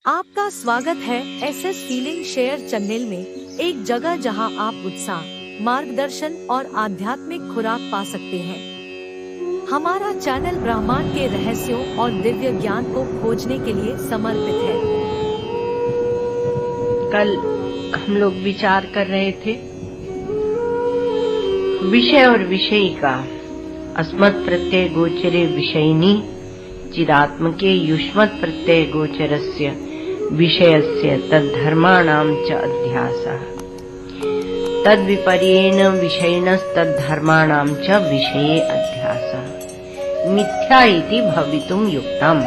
आपका स्वागत है SS फीलिंग शेयर चैनल में, एक जगह जहां आप उत्साह, मार्गदर्शन और आध्यात्मिक खुराक पा सकते हैं। हमारा चैनल ब्रह्मांड के रहस्यों और दिव्य ज्ञान को खोजने के लिए समर्पित है। कल हम लोग विचार कर रहे थे विषय और विषयी का। अस्मत् प्रत्यय गोचरे विषयिनी चिदात्मके युष्मत् प्रत्यय गोचरस्य विषयस्य तद्धर्माणां च अध्यासः तद्विपर्येण विषयिणस्तद्धर्माणां च विषये अध्यासः मिथ्या इति भवितुं युक्तम्।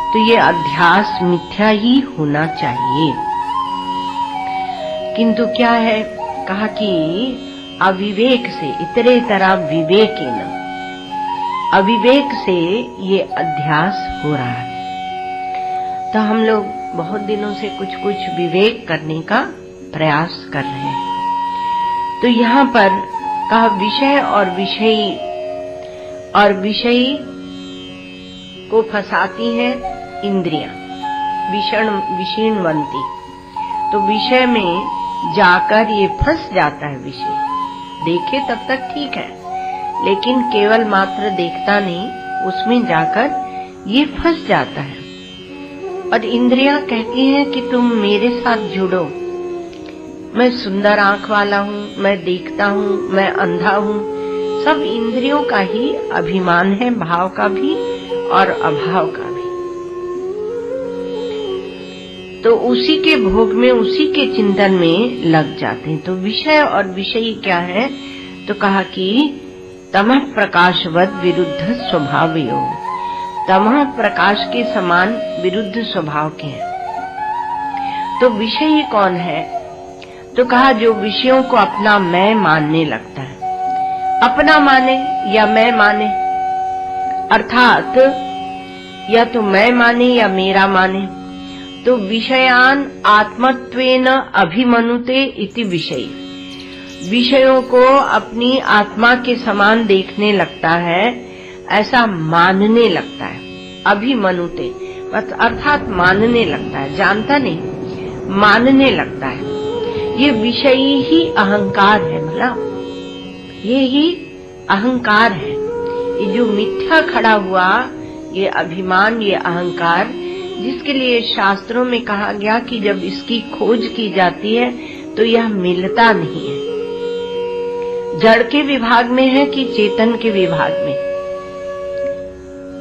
तो ये अध्यास मिथ्या ही होना चाहिए, किंतु क्या है, कहा कि अविवेक से इतरेतरा विवेकेन, अविवेक से ये अध्यास हो रहा है। तो हम लोग बहुत दिनों से कुछ कुछ विवेक करने का प्रयास कर रहे हैं। तो यहाँ पर कहा विषय और विषयी, और विषयी को फंसाती हैं इंद्रियां, विषीणवंती। तो विषय में जाकर ये फंस जाता है। विषय देखे तब तक ठीक है, लेकिन केवल मात्र देखता नहीं, उसमें जाकर ये फंस जाता है। और इंद्रियां कहती हैं कि तुम मेरे साथ जुड़ो, मैं सुंदर आंख वाला हूँ, मैं देखता हूँ, मैं अंधा हूँ। सब इंद्रियों का ही अभिमान है, भाव का भी और अभाव का भी। तो उसी के भोग में, उसी के चिंतन में लग जाते हैं। तो विषय और विषयी क्या है, तो कहा कि तमः प्रकाशवद विरुद्ध स्वभावयो, तमः प्रकाश के समान विरुद्ध स्वभाव के हैं। तो विषयी कौन है, तो कहा जो विषयों को अपना मैं मानने लगता है। अपना माने या मैं माने, अर्थात या तो मैं माने या मेरा माने। तो विषयान आत्मत्वेन अभिमनुते इति विषयी, विषयों को अपनी आत्मा के समान देखने लगता है, ऐसा मानने लगता है। अभिमनुते अर्थात मानने लगता है, जानता नहीं, मानने लगता है। ये विषयी ही अहंकार है। भला ये ही अहंकार है। ये जो मिथ्या खड़ा हुआ, ये अभिमान, ये अहंकार, जिसके लिए शास्त्रों में कहा गया कि जब इसकी खोज की जाती है तो यह मिलता नहीं है। जड़ के विभाग में है कि चेतन के विभाग में?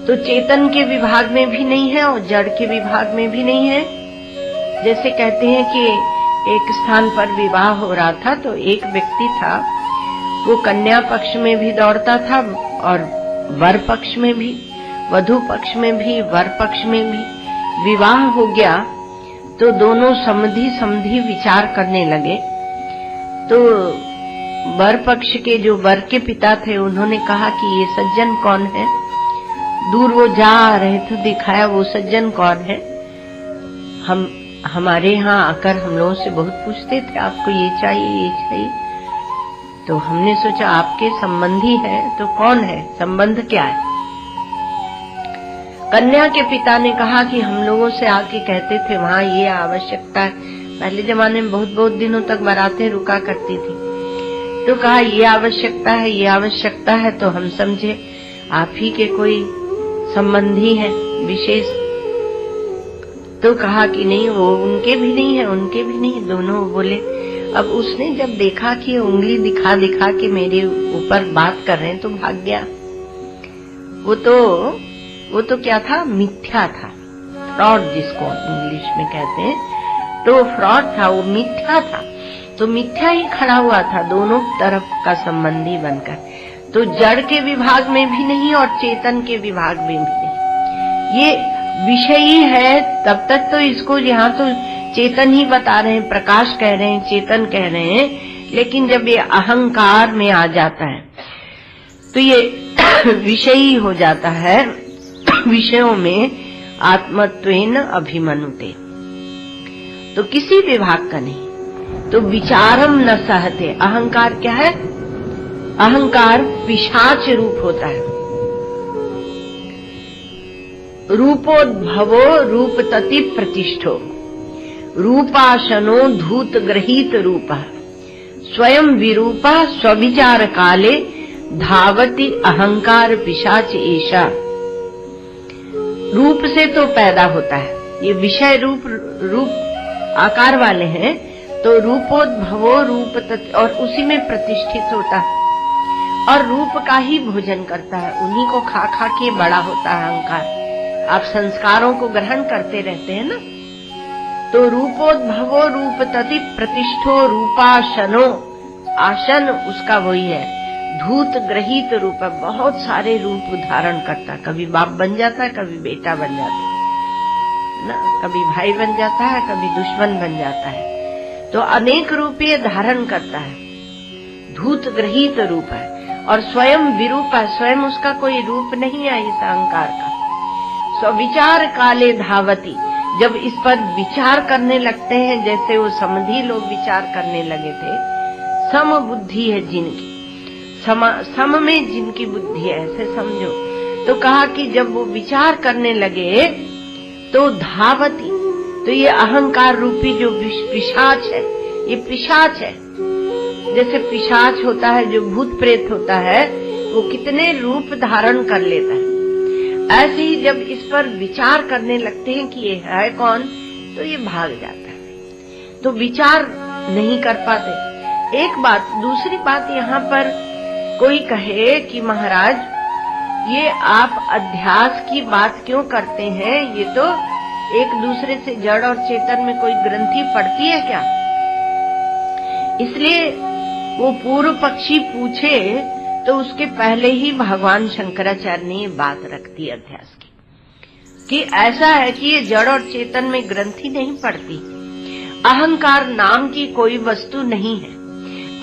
तो चेतन के विभाग में भी नहीं है और जड़ के विभाग में भी नहीं है। जैसे कहते हैं कि एक स्थान पर विवाह हो रहा था, तो एक व्यक्ति था, वो कन्या पक्ष में भी दौड़ता था और वर पक्ष में भी, वधू पक्ष में भी, वर पक्ष में भी। विवाह हो गया तो दोनों समधी विचार करने लगे। तो वर पक्ष के जो वर के पिता थे, उन्होंने कहा कि ये सज्जन कौन है। दूर वो जा रहे थे, दिखाया वो सज्जन कौन है। हमारे यहाँ आकर हम लोगों से बहुत पूछते थे, आपको ये चाहिए, ये चाहिए। तो हमने सोचा आपके संबंधी है, तो कौन है, संबंध क्या है। कन्या के पिता ने कहा कि हम लोगों से आके कहते थे वहाँ ये आवश्यकता है। पहले जमाने में बहुत दिनों तक बारातें रुका करती थी। तो कहा ये आवश्यकता है, ये आवश्यकता है। तो हम समझे आप ही के कोई संबंधी है विशेष। तो कहा कि नहीं, वो उनके भी नहीं है, उनके भी नहीं, दोनों बोले। अब उसने जब देखा कि उंगली दिखा दिखा के मेरे ऊपर बात कर रहे हैं, तो भाग गया। वो तो क्या था, मिथ्या था, फ्रॉड जिसको इंग्लिश में कहते हैं। तो फ्रॉड था, वो मिथ्या था। तो मिथ्या ही खड़ा हुआ था, दोनों तरफ का संबंधी बनकर। तो जड़ के विभाग में भी नहीं और चेतन के विभाग में भी नहीं। ये विषयी है तब तक तो इसको यहाँ तो चेतन ही बता रहे हैं, प्रकाश कह रहे हैं, चेतन कह रहे हैं। लेकिन जब ये अहंकार में आ जाता है तो ये विषयी हो जाता है। विषयों में आत्मत्वेन अभिमनुते, तो किसी विभाग का नहीं। तो विचारम न सहते। अहंकार क्या है, अहंकार पिशाच रूप होता है। रूपोद्भवो रूपतति प्रतिष्ठो रूपाशनो धूत गृहीत रूपः स्वयं विरूपा स्वविचार काले धावती अहंकार पिशाच एषा। रूप से तो पैदा होता है, ये विषय रूप आकार वाले हैं, तो रूपोद्भवो रूपतति, और उसी में प्रतिष्ठित होता है और रूप का ही भोजन करता है, उन्हीं को खा खा के बड़ा होता है अहंकार। आप संस्कारों को ग्रहण करते रहते हैं ना, तो रूपोद्भवो रूपतति प्रतिष्ठो रूपाशनो, आसन उसका वही है, धूत ग्रहीत रूप, बहुत सारे रूप धारण करता, कभी बाप बन जाता है, कभी बेटा बन जाता है ना, कभी भाई बन जाता है, कभी दुश्मन बन जाता है, तो अनेक रूप ये धारण करता है, धूत ग्रहीत रूप है। और स्वयं विरूप है, स्वयं उसका कोई रूप नहीं है इस अहंकार का। स्वविचार काले धावती, जब इस पर विचार करने लगते हैं, जैसे वो समधी लोग विचार करने लगे थे, सम बुद्धि है जिनकी, सम में जिनकी बुद्धि है, ऐसे समझो, तो कहा कि जब वो विचार करने लगे तो धावती, तो ये अहंकार रूपी जो पिशाच है, ये पिशाच है। जैसे पिशाच होता है, जो भूत प्रेत होता है, वो कितने रूप धारण कर लेता है, ऐसे ही जब इस पर विचार करने लगते हैं कि ये है कौन, तो ये भाग जाता है, तो विचार नहीं कर पाते। एक बात, दूसरी बात, यहाँ पर कोई कहे कि महाराज ये आप अध्यास की बात क्यों करते हैं, ये तो एक दूसरे से जड़ और चेतन में कोई ग्रंथि पड़ती है क्या? इसलिए वो पूर्व पक्षी पूछे तो उसके पहले ही भगवान शंकराचार्य ने ये बात रख दी अध्यास की, कि ऐसा है कि ये जड़ और चेतन में ग्रंथि नहीं पड़ती, अहंकार नाम की कोई वस्तु नहीं है।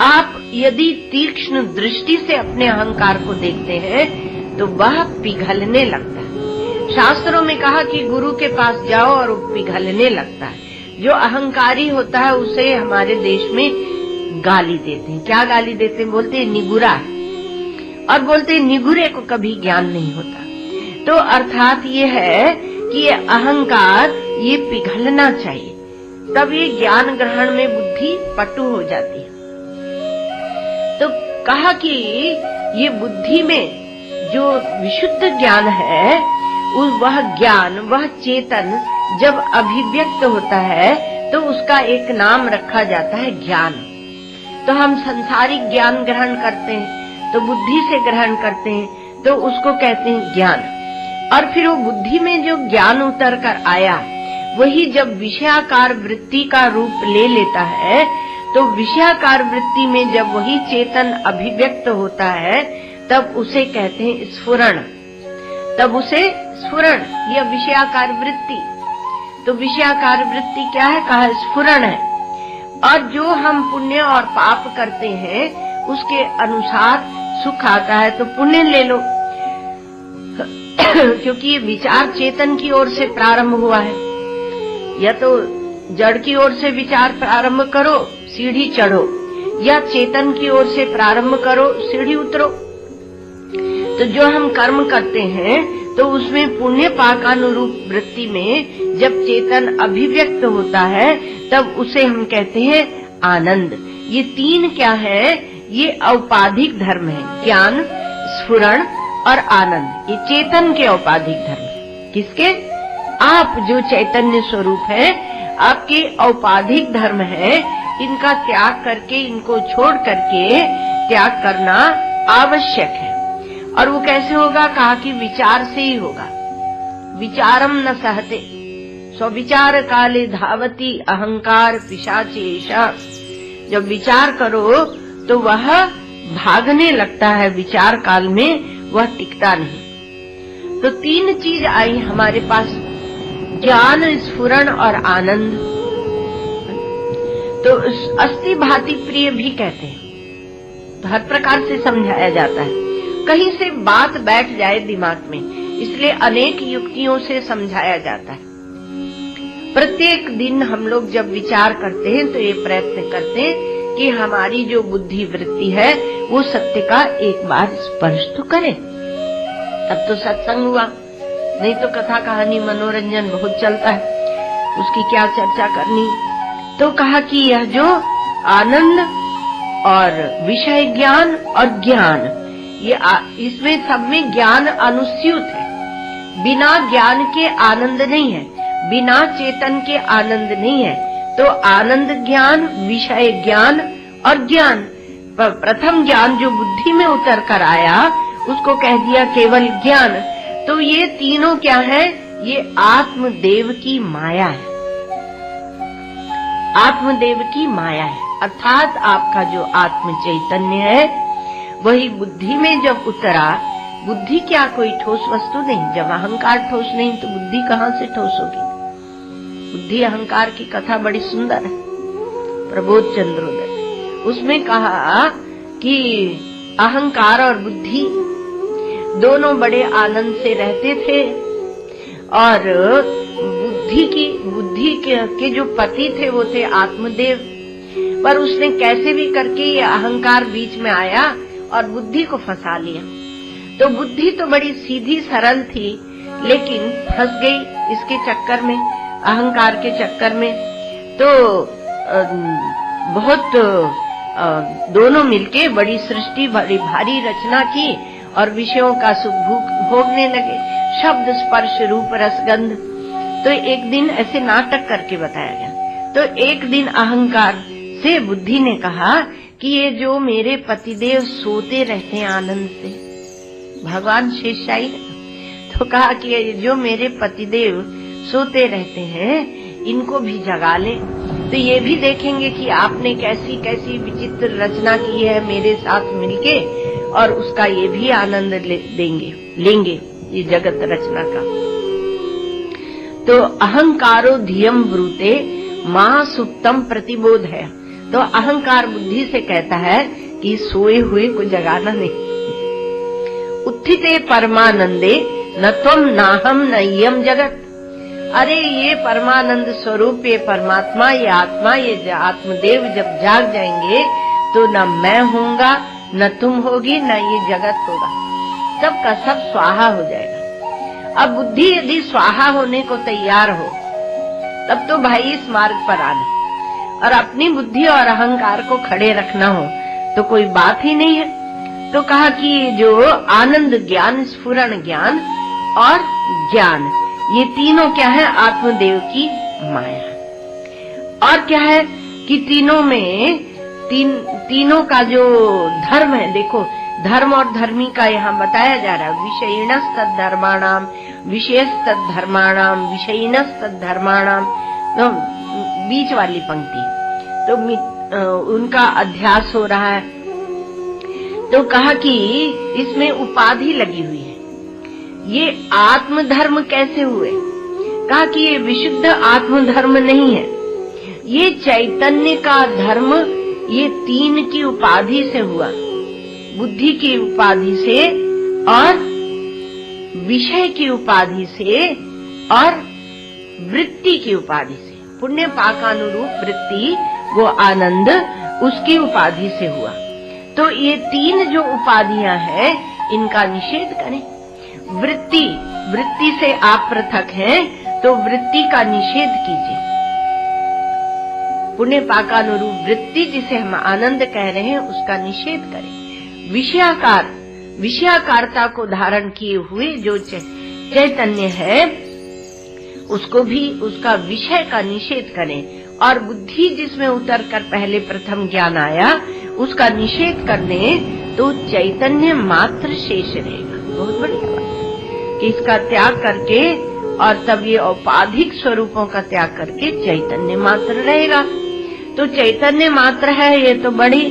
आप यदि तीक्ष्ण दृष्टि से अपने अहंकार को देखते हैं तो वह पिघलने लगता है। शास्त्रों में कहा कि गुरु के पास जाओ और वो पिघलने लगता है। जो अहंकारी होता है उसे हमारे देश में गाली देते हैं। क्या गाली देते हैं? बोलते हैं निगुरा, और बोलते हैं निगुरे को कभी ज्ञान नहीं होता। तो अर्थात ये है कि ये अहंकार ये पिघलना चाहिए, तब ये ज्ञान ग्रहण में बुद्धि पटु हो जाती है। तो कहा कि ये बुद्धि में जो विशुद्ध ज्ञान है, वह ज्ञान, वह चेतन जब अभिव्यक्त होता है तो उसका एक नाम रखा जाता है ज्ञान। तो हम संसारिक ज्ञान ग्रहण करते हैं, तो बुद्धि से ग्रहण करते हैं, तो उसको कहते हैं ज्ञान। और फिर वो बुद्धि में जो ज्ञान उतर कर आया, वही जब विषयाकार वृत्ति का रूप ले लेता है, तो विषयाकार वृत्ति में जब वही चेतन अभिव्यक्त होता है, तब उसे कहते हैं स्फुरण। तब उसे स्फुरण, यह विषयाकार वृत्ति। तो विषयाकार वृत्ति क्या है? कहा स्फुरण है। और जो हम पुण्य और पाप करते हैं उसके अनुसार सुख आता है, तो पुण्य ले लो क्योंकि ये विचार चेतन की ओर से प्रारंभ हुआ है। या तो जड़ की ओर से विचार प्रारंभ करो, सीढ़ी चढ़ो, या चेतन की ओर से प्रारंभ करो, सीढ़ी उतरो। तो जो हम कर्म करते हैं तो उसमें पुण्य पाकानुरूप वृत्ति में जब चेतन अभिव्यक्त होता है, तब उसे हम कहते हैं आनंद। ये तीन क्या है? ये औपाधिक धर्म है, ज्ञान, स्फुरण और आनंद। ये चेतन के औपाधिक धर्म है। किसके? आप जो चैतन्य स्वरूप है, आपके औपाधिक धर्म है। इनका त्याग करके, इनको छोड़ करके त्याग करना आवश्यक है। और वो कैसे होगा? कहा कि विचार से ही होगा। विचारम न सहते स्वविचार काले धावती अहंकार पिशाचेशा। जब विचार करो तो वह भागने लगता है, विचार काल में वह टिकता नहीं। तो तीन चीज आई हमारे पास, ज्ञान, स्फुरण और आनंद। तो अस्ति भाति प्रिय भी कहते हैं, तो हर प्रकार से समझाया जाता है। कहीं से बात बैठ जाए दिमाग में, इसलिए अनेक युक्तियों से समझाया जाता है। प्रत्येक दिन हम लोग जब विचार करते हैं तो ये प्रयत्न करते हैं कि हमारी जो बुद्धि वृत्ति है वो सत्य का एक बार स्पर्श तो करे, तब तो सत्संग हुआ। नहीं तो कथा कहानी मनोरंजन बहुत चलता है, उसकी क्या चर्चा करनी। तो कहा कि यह जो आनंद और विषय ज्ञान और ज्ञान, ये इसमें सब में ज्ञान अनुस्यूत है। बिना ज्ञान के आनंद नहीं है, बिना चेतन के आनंद नहीं है। तो आनंद ज्ञान, विषय ज्ञान और ज्ञान, प्रथम ज्ञान जो बुद्धि में उतर कर आया उसको कह दिया केवल ज्ञान। तो ये तीनों क्या है? ये आत्मदेव की माया है, आत्मदेव की माया है। अर्थात आपका जो आत्म चैतन्य है वही बुद्धि में जब उतरा, बुद्धि क्या कोई ठोस वस्तु नहीं, जब अहंकार ठोस नहीं तो बुद्धि कहाँ से ठोस होगी। बुद्धि अहंकार की कथा बड़ी सुंदर है, प्रबोध चंद्रोदय, उसमें कहा कि अहंकार और बुद्धि दोनों बड़े आनंद से रहते थे और बुद्धि के जो पति थे वो थे आत्मदेव, पर उसने कैसे भी करके ये अहंकार बीच में आया और बुद्धि को फंसा लिया। तो बुद्धि तो बड़ी सीधी सरल थी लेकिन फंस गई इसके चक्कर में, अहंकार के चक्कर में। तो बहुत दोनों मिलके बड़ी सृष्टि, बड़ी भारी रचना की और विषयों का सुख भोगने लगे, शब्द स्पर्श रूप रसगंध। तो एक दिन ऐसे नाटक करके बताया गया। तो एक दिन अहंकार से बुद्धि ने कहा कि ये जो मेरे पतिदेव सोते रहते हैं आनंद से, भगवान शेषशाही ने तो कहा कि ये जो मेरे पतिदेव सोते रहते हैं इनको भी जगा ले, तो ये भी देखेंगे कि आपने कैसी कैसी विचित्र रचना की है मेरे साथ मिलके, और उसका ये भी आनंद लेंगे ये जगत रचना का। तो अहंकारो धियम ब्रूते मां सुप्तम प्रतिबोध है। तो अहंकार बुद्धि से कहता है कि सोए हुए को जगाना नहीं। उत्थिते परमानंदे न त्वम नाहम न इयम जगत। अरे ये परमानंद स्वरूप, ये परमात्मा, ये आत्मा, ये आत्मदेव जब जाग जाएंगे तो न मैं होऊंगा, न तुम होगी, न ये जगत होगा, सबका सब स्वाहा हो जाएगा। अब बुद्धि यदि स्वाहा होने को तैयार हो तब तो भाई इस मार्ग पर आना, और अपनी बुद्धि और अहंकार को खड़े रखना हो तो कोई बात ही नहीं है। तो कहा कि जो आनंद ज्ञान, स्फुरण ज्ञान और ज्ञान, ये तीनों क्या है? आत्मदेव की माया। और क्या है कि तीनों में तीनों का जो धर्म है, देखो धर्म और धर्मी का यहाँ बताया जा रहा है। विषयिणस्तद धर्माणाम विषयस्तद धर्माणाम विषयिणस्तद धर्माणाम, बीच वाली पंक्ति, तो उनका अध्यास हो रहा है। तो कहा कि इसमें उपाधि लगी हुई है। ये आत्मधर्म कैसे हुए? कहा कि ये विशुद्ध आत्मधर्म नहीं है, ये चैतन्य का धर्म, ये तीन की उपाधि से हुआ, बुद्धि की उपाधि से और विषय की उपाधि से और वृत्ति की उपाधि से। पुण्य पाकानुरूप वृत्ति, वो आनंद, उसकी उपाधि से हुआ। तो ये तीन जो उपाधियां हैं इनका निषेध करें। वृत्ति से आप पृथक हैं तो वृत्ति का निषेध कीजिए। पुण्य पाकानुरूप वृत्ति जिसे हम आनंद कह रहे हैं उसका निषेध करें। विषयाकारता को धारण किए हुए जो चैतन्य है उसको भी, उसका विषय का निषेध करें। और बुद्धि जिसमें उतर कर पहले प्रथम ज्ञान आया उसका निषेध करने तो चैतन्य मात्र शेष रहेगा। बहुत बढ़िया बात है कि इसका त्याग करके, और तब ये औपाधिक स्वरूपों का त्याग करके चैतन्य मात्र रहेगा। तो चैतन्य मात्र है, ये तो बड़ी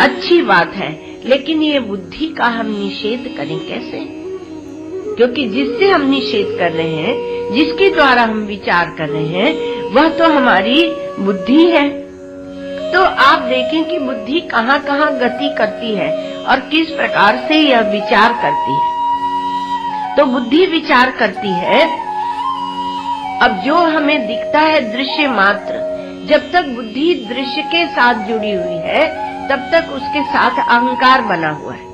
अच्छी बात है, लेकिन ये बुद्धि का हम निषेध करें कैसे? क्योंकि जिससे हम निषेध कर रहे हैं, जिसके द्वारा हम विचार कर रहे हैं, वह तो हमारी बुद्धि है। तो आप देखें कि बुद्धि कहाँ कहाँ गति करती है और किस प्रकार से यह विचार करती है। तो बुद्धि विचार करती है। अब जो हमें दिखता है दृश्य मात्र, जब तक बुद्धि दृश्य के साथ जुड़ी हुई है तब तक उसके साथ अहंकार बना हुआ है,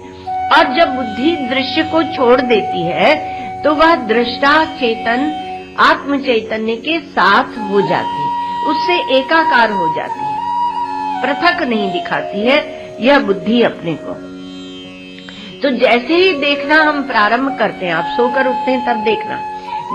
और जब बुद्धि दृश्य को छोड़ देती है तो वह दृष्टा चेतन आत्म चैतन्य के साथ हो जाती है, उससे एकाकार हो जाती है, पृथक नहीं दिखाती है यह बुद्धि अपने को। तो जैसे ही देखना हम प्रारंभ करते हैं, आप सोकर उठते हैं तब देखना,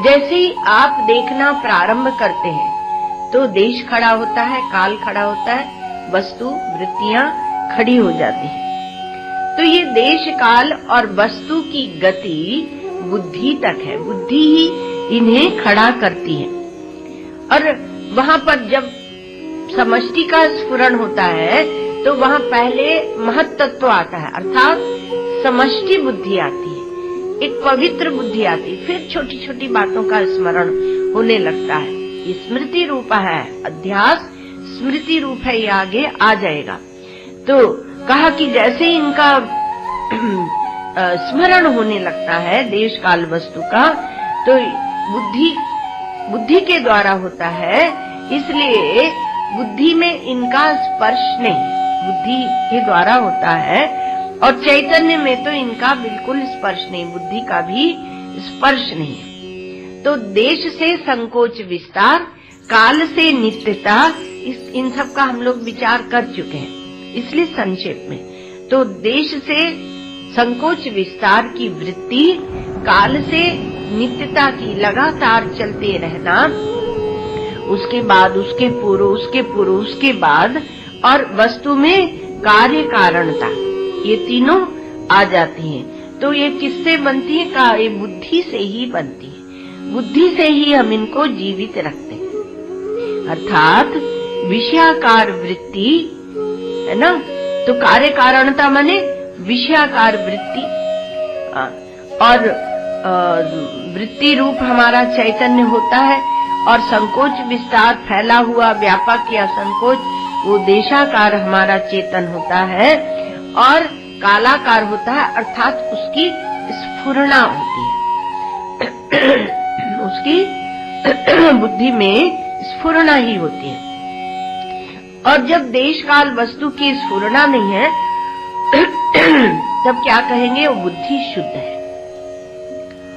जैसे ही आप देखना प्रारंभ करते हैं तो देश खड़ा होता है, काल खड़ा होता है, वस्तु वृत्तियां खड़ी हो जाती है। तो ये देश काल और वस्तु की गति बुद्धि तक है, बुद्धि ही इन्हें खड़ा करती है। और वहां पर जब समष्टि का स्फुरण होता है तो वहां पहले महत्त्व आता है, अर्थात समष्टि बुद्धि आती है, एक पवित्र बुद्धि आती है, फिर छोटी छोटी बातों का स्मरण होने लगता है। ये स्मृति रूप है, अध्यास स्मृति रूप है, ये आगे आ जाएगा। तो कहा कि जैसे इनका स्मरण होने लगता है देश काल वस्तु का, तो बुद्धि के द्वारा होता है, इसलिए बुद्धि में इनका स्पर्श नहीं, बुद्धि के द्वारा होता है। और चैतन्य में तो इनका बिल्कुल स्पर्श नहीं, बुद्धि का भी स्पर्श नहीं है। तो देश से संकोच विस्तार, काल से नित्यता, इन सब का हम लोग विचार कर चुके हैं, इसलिए संक्षेप में। तो देश से संकोच विस्तार की वृत्ति, काल से नित्यता की लगातार चलते रहना, उसके बाद उसके पूर्व, उसके पूर्व, उसके बाद, और वस्तु में कार्य कारणता, ये तीनों आ जाती हैं। तो ये किससे बनती है? का ये बुद्धि से ही बनती है, बुद्धि से ही हम इनको जीवित रखते हैं, अर्थात विषयाकार वृत्ति है ना। तो कार्य कारणता माने विषयाकार वृत्ति, और वृत्ति रूप हमारा चैतन्य होता है, और संकोच विस्तार फैला हुआ व्यापक या संकोच वो देशाकार हमारा चेतन होता है, और कालाकार होता है, अर्थात उसकी स्फुरणा होती है, उसकी बुद्धि में स्फुरणा ही होती है। और जब देश काल वस्तु की स्फुरणा नहीं है तब क्या कहेंगे? वो बुद्धि शुद्ध है,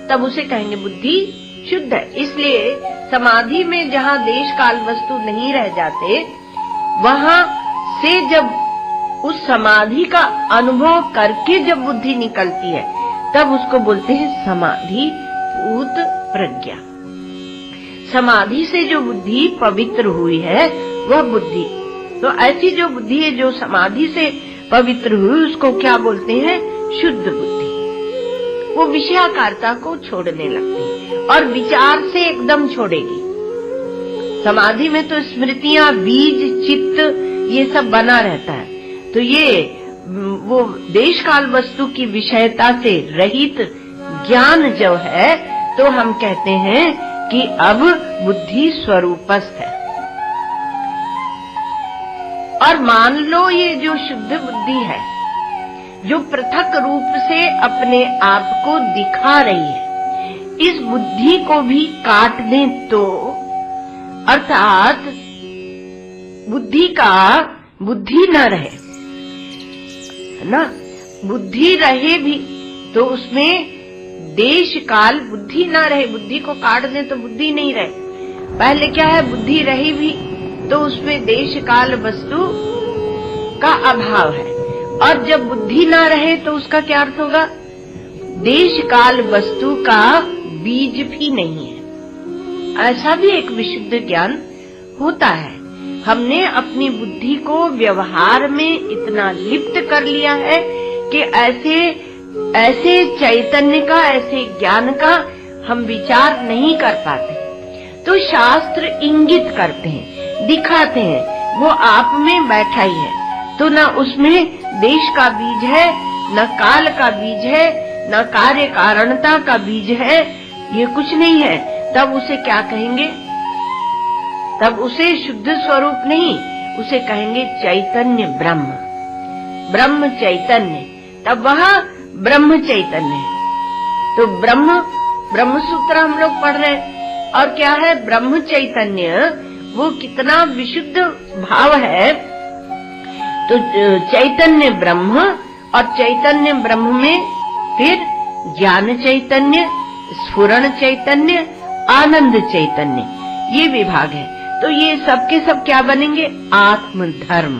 तब उसे कहेंगे बुद्धि शुद्ध है। इसलिए समाधि में जहाँ देश काल वस्तु नहीं रह जाते, वहाँ से जब उस समाधि का अनुभव करके जब बुद्धि निकलती है, तब उसको बोलते हैं समाधि भूत प्रज्ञा। समाधि से जो बुद्धि पवित्र हुई है वह बुद्धि। तो ऐसी जो बुद्धि है जो समाधि से पवित्र हुई, उसको क्या बोलते हैं? शुद्ध बुद्धि। वो विषयाकारता को छोड़ने लगती है और विचार से एकदम छोड़ेगी। समाधि में तो स्मृतियां, बीज, चित्त, ये सब बना रहता है। तो ये वो देश काल वस्तु की विषयता से रहित ज्ञान जो है, तो हम कहते हैं कि अब बुद्धि स्वरूपस्थ है। और मान लो ये जो शुद्ध बुद्धि है, जो पृथक रूप से अपने आप को दिखा रही है, इस बुद्धि को भी काट दें तो, अर्थात बुद्धि न रहे, है ना, बुद्धि रहे भी तो उसमें देश काल, बुद्धि न रहे, बुद्धि को काट दें तो बुद्धि नहीं रहे। पहले क्या है? बुद्धि रही भी तो उसमें देश काल वस्तु का अभाव है, और जब बुद्धि ना रहे तो उसका क्या अर्थ होगा? देश काल वस्तु का बीज भी नहीं है। ऐसा भी एक विशुद्ध ज्ञान होता है। हमने अपनी बुद्धि को व्यवहार में इतना लिप्त कर लिया है कि ऐसे चैतन्य का, ऐसे ज्ञान का हम विचार नहीं कर पाते। तो शास्त्र इंगित करते हैं, दिखाते हैं, वो आप में बैठा ही है। तो न उसमें देश का बीज है, न काल का बीज है, न कार्य कारणता का बीज है, ये कुछ नहीं है। तब उसे क्या कहेंगे? तब उसे शुद्ध स्वरूप नहीं, उसे कहेंगे चैतन्य ब्रह्म, ब्रह्म चैतन्य। तब वह ब्रह्म चैतन्य है। तो ब्रह्म सूत्र हम लोग पढ़ रहे हैं, और क्या है? ब्रह्म चैतन्य, वो कितना विशुद्ध भाव है। तो चैतन्य ब्रह्म, और चैतन्य ब्रह्म में फिर ज्ञान चैतन्य, स्फुरण चैतन्य, आनंद चैतन्य, ये विभाग है। तो ये सबके सब क्या बनेंगे? आत्मधर्म।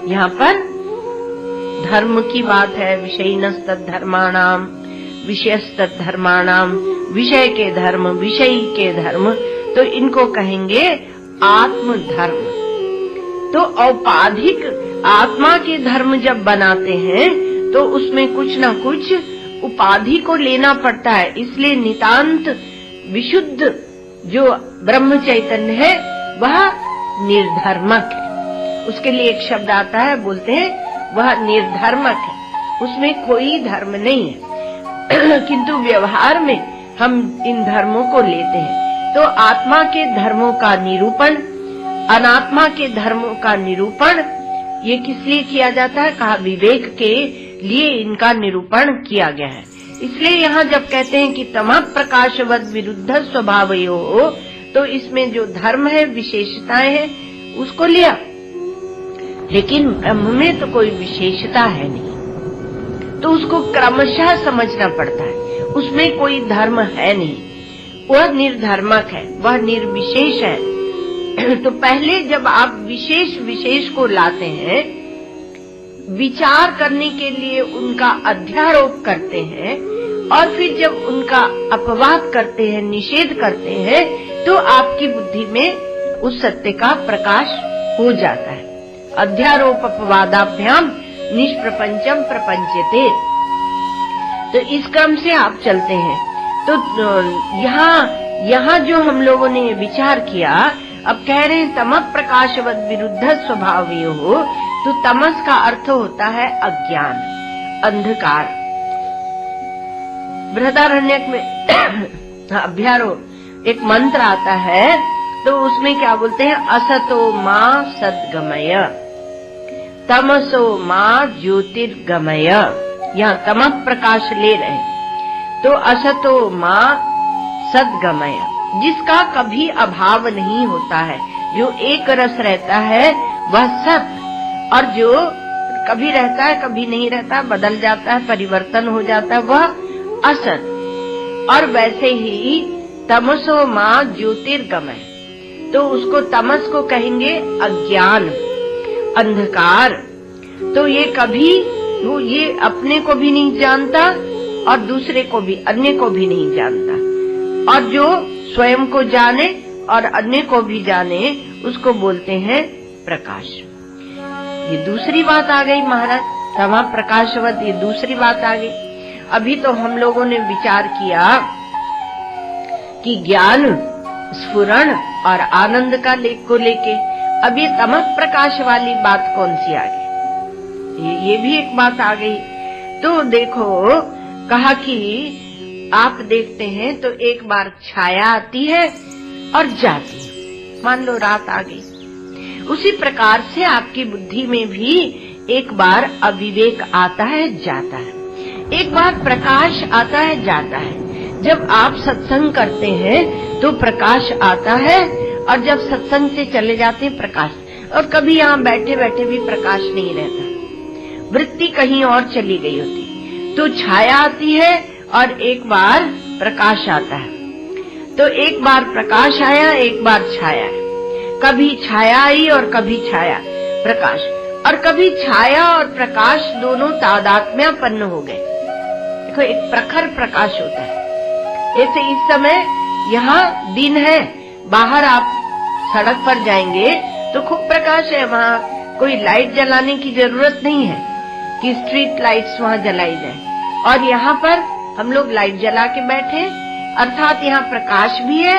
यहाँ पर धर्म की बात है, विषयिनस्तद धर्माणाम, विषयस्तद धर्माणाम, विषय के धर्म, विषयी के धर्म, तो इनको कहेंगे आत्मधर्म। तो औपाधिक आत्मा के धर्म जब बनाते हैं तो उसमें कुछ न कुछ उपाधि को लेना पड़ता है, इसलिए नितांत विशुद्ध जो ब्रह्म चैतन्य है वह निर्धर्मक है। उसके लिए एक शब्द आता है, बोलते हैं वह निर्धर्मक है, उसमें कोई धर्म नहीं है। किंतु व्यवहार में हम इन धर्मों को लेते हैं। तो आत्मा के धर्मों का निरूपण, अनात्मा के धर्मों का निरूपण ये किस लिए किया जाता है? कहा विवेक के लिए इनका निरूपण किया गया है। इसलिए यहाँ जब कहते हैं कि तमः प्रकाशवद विरुद्ध स्वभावयोः, तो इसमें जो धर्म है, विशेषताएं हैं, उसको लिया। लेकिन ब्रह्म में तो कोई विशेषता है नहीं, तो उसको क्रमशः समझना पड़ता है। उसमें कोई धर्म है नहीं, वह निर्धर्मक है, वह निर्विशेष है। तो पहले जब आप विशेष विशेष को लाते हैं, विचार करने के लिए उनका अध्यारोप करते हैं, और फिर जब उनका अपवाद करते हैं, निषेध करते हैं, तो आपकी बुद्धि में उस सत्य का प्रकाश हो जाता है। अध्यारोप अपवादाभ्याम निष्प्रपंचम प्रपंचते। तो इस क्रम से आप चलते हैं। तो यहाँ जो हम लोगों ने विचार किया, अब कह रहे हैं तमः प्रकाशवद विरुद्ध स्वभावयोः, तो तमस का अर्थ होता है अज्ञान, अंधकार। बृहदारण्यक में अभ्यारोप एक मंत्र आता है, तो उसमें क्या बोलते हैं? असतो मां सद्गमय, तमसो मां ज्योतिर्गमय। यहाँ तमः प्रकाश ले रहे हैं। तो असतो मां सद्गमय, जिसका कभी अभाव नहीं होता है, जो एक रस रहता है वह सत, और जो कभी रहता है कभी नहीं रहता, बदल जाता है, परिवर्तन हो जाता है, वह असत। और वैसे ही तमसो मां ज्योतिर्गमय, तो उसको तमस को कहेंगे अज्ञान, अंधकार। तो ये कभी वो ये अपने को भी नहीं जानता और दूसरे को भी, अन्य को भी नहीं जानता, और जो स्वयं को जाने और अन्य को भी जाने उसको बोलते हैं प्रकाश। ये दूसरी बात आ गई महाराज, तमः प्रकाशवत, ये दूसरी बात आ गई। अभी तो हम लोगों ने विचार किया कि ज्ञान, स्फुरण और आनंद का को लेके, अब ये तमः प्रकाश वाली बात कौन सी आ गई? ये भी एक बात आ गई। तो देखो, कहा कि आप देखते हैं तो एक बार छाया आती है और जाती है। मान लो रात आ गई, उसी प्रकार से आपकी बुद्धि में भी एक बार अविवेक आता है, जाता है, एक बार प्रकाश आता है, जाता है। जब आप सत्संग करते हैं तो प्रकाश आता है, और जब सत्संग से चले जाते हैं प्रकाश, और कभी यहाँ बैठे बैठे भी प्रकाश नहीं रहता, वृत्ति कहीं और चली गई होती, तो छाया आती है और एक बार प्रकाश आता है। तो एक बार प्रकाश आया, एक बार छाया, कभी छाया आई और कभी छाया प्रकाश, और कभी छाया और प्रकाश दोनों तादात्म्यपन्न हो गए। देखो, एक प्रखर प्रकाश होता है। ऐसे इस समय यहाँ दिन है, बाहर आप सड़क पर जाएंगे तो खूब प्रकाश है, वहाँ कोई लाइट जलाने की जरूरत नहीं है कि स्ट्रीट लाइट्स वहाँ जलाई जाए। और यहाँ पर हम लोग लाइट जला के बैठे, अर्थात यहाँ प्रकाश भी है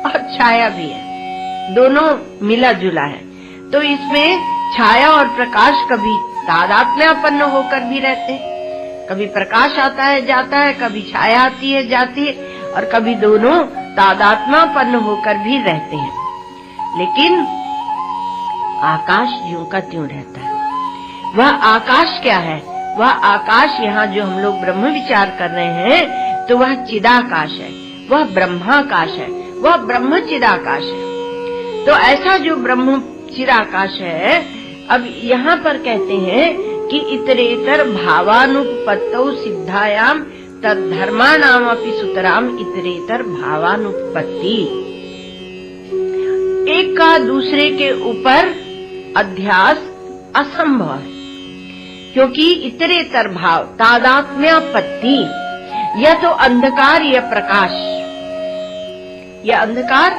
और छाया भी है, दोनों मिला जुला है। तो इसमें छाया और प्रकाश कभी तादात्म्यपन्न होकर भी रहते हैं, कभी प्रकाश आता है, जाता है, कभी छाया आती है, जाती है, और कभी दोनों तादात्म्यपन्न होकर भी रहते हैं। लेकिन आकाश ज्यों का त्यों रहता है। वह आकाश क्या है? वह आकाश, यहाँ जो हम लोग ब्रह्म विचार कर रहे हैं, तो वह चिदाकाश है, वह ब्रह्माकाश है, वह ब्रह्म चिदाकाश है। तो ऐसा जो ब्रह्म चिदाकाश है, अब यहाँ पर कहते हैं कि इतरेतर भावानुपत्तौ सिद्धायाम तद्धर्माणामपि सुतराम इतरेतर भावानुपत्ति। एक का दूसरे के ऊपर अध्यास असंभव है, क्योंकि इतरेतर भाव तादात्म्यापत्ति, यह तो अंधकार यह प्रकाश, यह अंधकार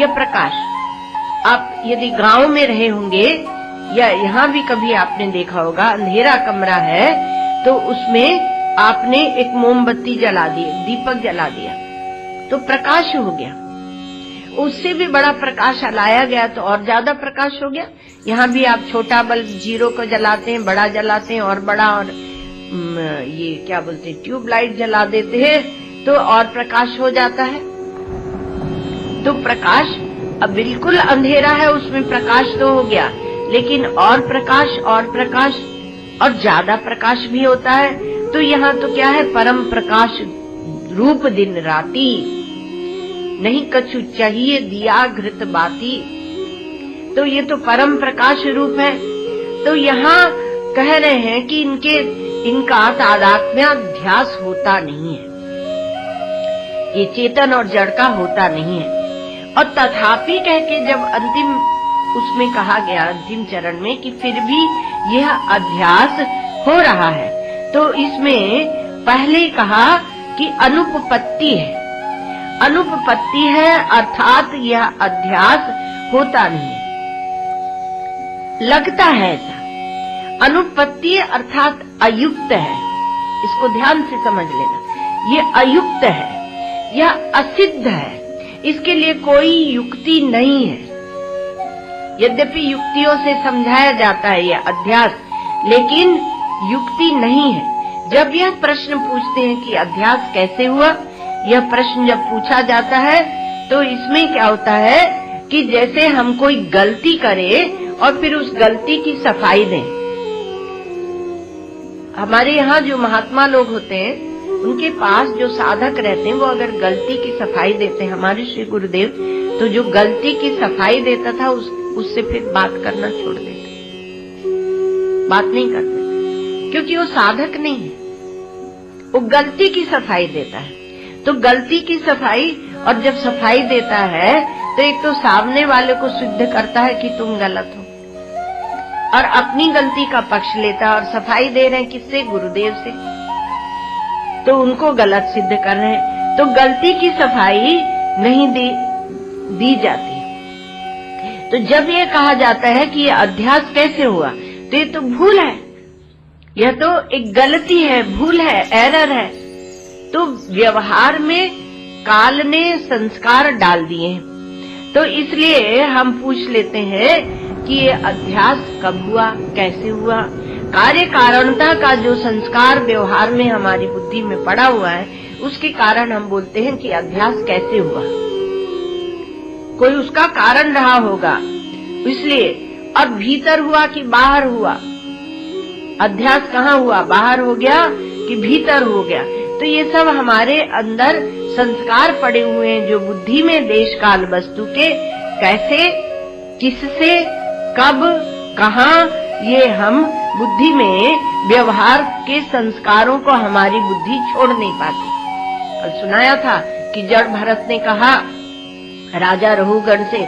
यह प्रकाश। आप यदि गांव में रहे होंगे या यहाँ भी कभी आपने देखा होगा, अंधेरा कमरा है तो उसमें आपने एक मोमबत्ती जला दी, दीपक जला दिया तो प्रकाश हो गया। उससे भी बड़ा प्रकाश लाया गया तो और ज्यादा प्रकाश हो गया। यहाँ भी आप छोटा बल्ब 0 को जलाते हैं, बड़ा जलाते हैं और बड़ा, और ये क्या बोलते हैं ट्यूबलाइट जला देते हैं तो और प्रकाश हो जाता है। तो प्रकाश अब बिल्कुल अंधेरा है, उसमें प्रकाश तो हो गया, लेकिन और प्रकाश और ज्यादा प्रकाश भी होता है। तो यहाँ तो क्या है, परम प्रकाश रूप दिन राती, नहीं कछु चाहिए दिया घृत बाती। तो ये तो परम प्रकाश रूप है। तो यहाँ कह रहे हैं कि इनका तादात्म्याध्यास होता नहीं है, ये चेतन और जड़ का होता नहीं है। और तथापि कह के जब अंतिम उसमें कहा गया, अंतिम चरण में, कि फिर भी यह अध्यास हो रहा है, तो इसमें पहले कहा कि अनुपपत्ति है। अनुपपत्ति है अर्थात यह अध्यास होता नहीं है, लगता है ऐसा। अनुपपत्ति अर्थात अयुक्त है, इसको ध्यान से समझ लेना। ये अयुक्त है, यह असिद्ध है, इसके लिए कोई युक्ति नहीं है। यद्यपि युक्तियों से समझाया जाता है यह अध्यास, लेकिन युक्ति नहीं है। जब यह प्रश्न पूछते हैं कि अध्यास कैसे हुआ, यह प्रश्न जब पूछा जाता है तो इसमें क्या होता है कि जैसे हम कोई गलती करें और फिर उस गलती की सफाई दें। हमारे यहाँ जो महात्मा लोग होते हैं, उनके पास जो साधक रहते हैं, वो अगर गलती की सफाई देते हैं, हमारे श्री गुरुदेव तो जो गलती की सफाई देता था उससे फिर बात करना छोड़ देते, बात नहीं करते, क्योंकि वो साधक नहीं है, वो गलती की सफाई देता है। तो गलती की सफाई, और जब सफाई देता है तो एक तो सामने वाले को सिद्ध करता है कि तुम गलत हो, और अपनी गलती का पक्ष लेता है। और सफाई दे रहे हैं किससे? गुरुदेव से, तो उनको गलत सिद्ध कर रहे हैं। तो गलती की सफाई नहीं दी जाती। तो जब ये कहा जाता है कि ये अध्यास कैसे हुआ, तो ये तो भूल है, यह तो एक गलती है, भूल है, एरर है। तो व्यवहार में काल ने संस्कार डाल दिए हैं, तो इसलिए हम पूछ लेते हैं कि ये अध्यास कब हुआ, कैसे हुआ। कार्य कारणता का जो संस्कार व्यवहार में हमारी बुद्धि में पड़ा हुआ है, उसके कारण हम बोलते हैं कि अध्यास कैसे हुआ, कोई उसका कारण रहा होगा इसलिए। और भीतर हुआ कि बाहर हुआ, अध्यास कहाँ हुआ, बाहर हो गया कि भीतर हो गया। तो ये सब हमारे अंदर संस्कार पड़े हुए हैं, जो बुद्धि में देश काल वस्तु के कैसे, किससे, कब, कहाँ, ये हम बुद्धि में व्यवहार के संस्कारों को हमारी बुद्धि छोड़ नहीं पाती। कल सुनाया था कि जड़ भरत ने कहा राजा रघुगण से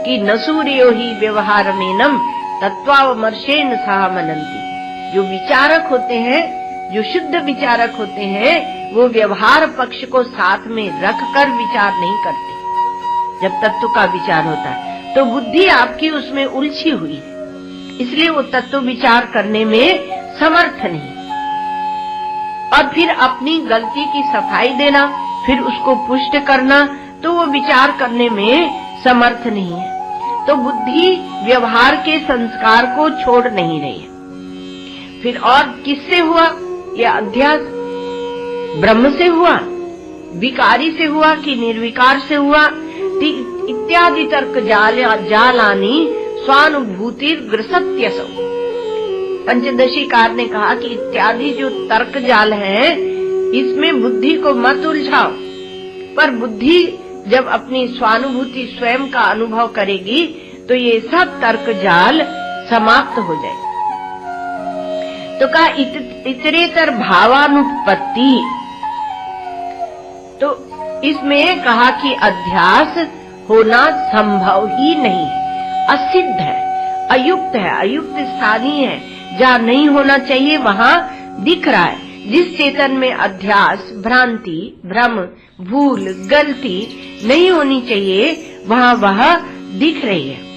कि न सूर्यो ही व्यवहार मेनम तत्वावमर्शेन सह मनंती। जो विचारक होते हैं, जो शुद्ध विचारक होते हैं, वो व्यवहार पक्ष को साथ में रखकर विचार नहीं करते। जब तत्व का विचार होता है तो बुद्धि आपकी उसमें उलझी हुई है, इसलिए वो तत्व विचार करने में समर्थ नहीं। और फिर अपनी गलती की सफाई देना, फिर उसको पुष्ट करना, तो वो विचार करने में समर्थ नहीं है। तो बुद्धि व्यवहार के संस्कार को छोड़ नहीं रही है। फिर और किससे हुआ यह अध्यास? ब्रह्म से हुआ, विकारी से हुआ कि निर्विकार से हुआ? इत्यादि तर्क जालानी स्वानुभूति ग्रसत्यसौ। पंचदशीकार ने कहा कि इत्यादि जो तर्क जाल है, इसमें बुद्धि को मत उलझाओ, पर बुद्धि जब अपनी स्वानुभूति स्वयं का अनुभव करेगी तो ये सब तर्क जाल समाप्त हो जाए। तो कहा इतरेतर भावानुपत्ति, तो इसमें कहा कि अध्यास होना संभव ही नहीं, असिद्ध है, अयुक्त है, अयुक्त स्थानीय है, जहाँ नहीं होना चाहिए वहाँ दिख रहा है। जिस चेतन में अध्यास, भ्रांति, भ्रम, भूल, गलती नहीं होनी चाहिए वहाँ वह दिख रही है।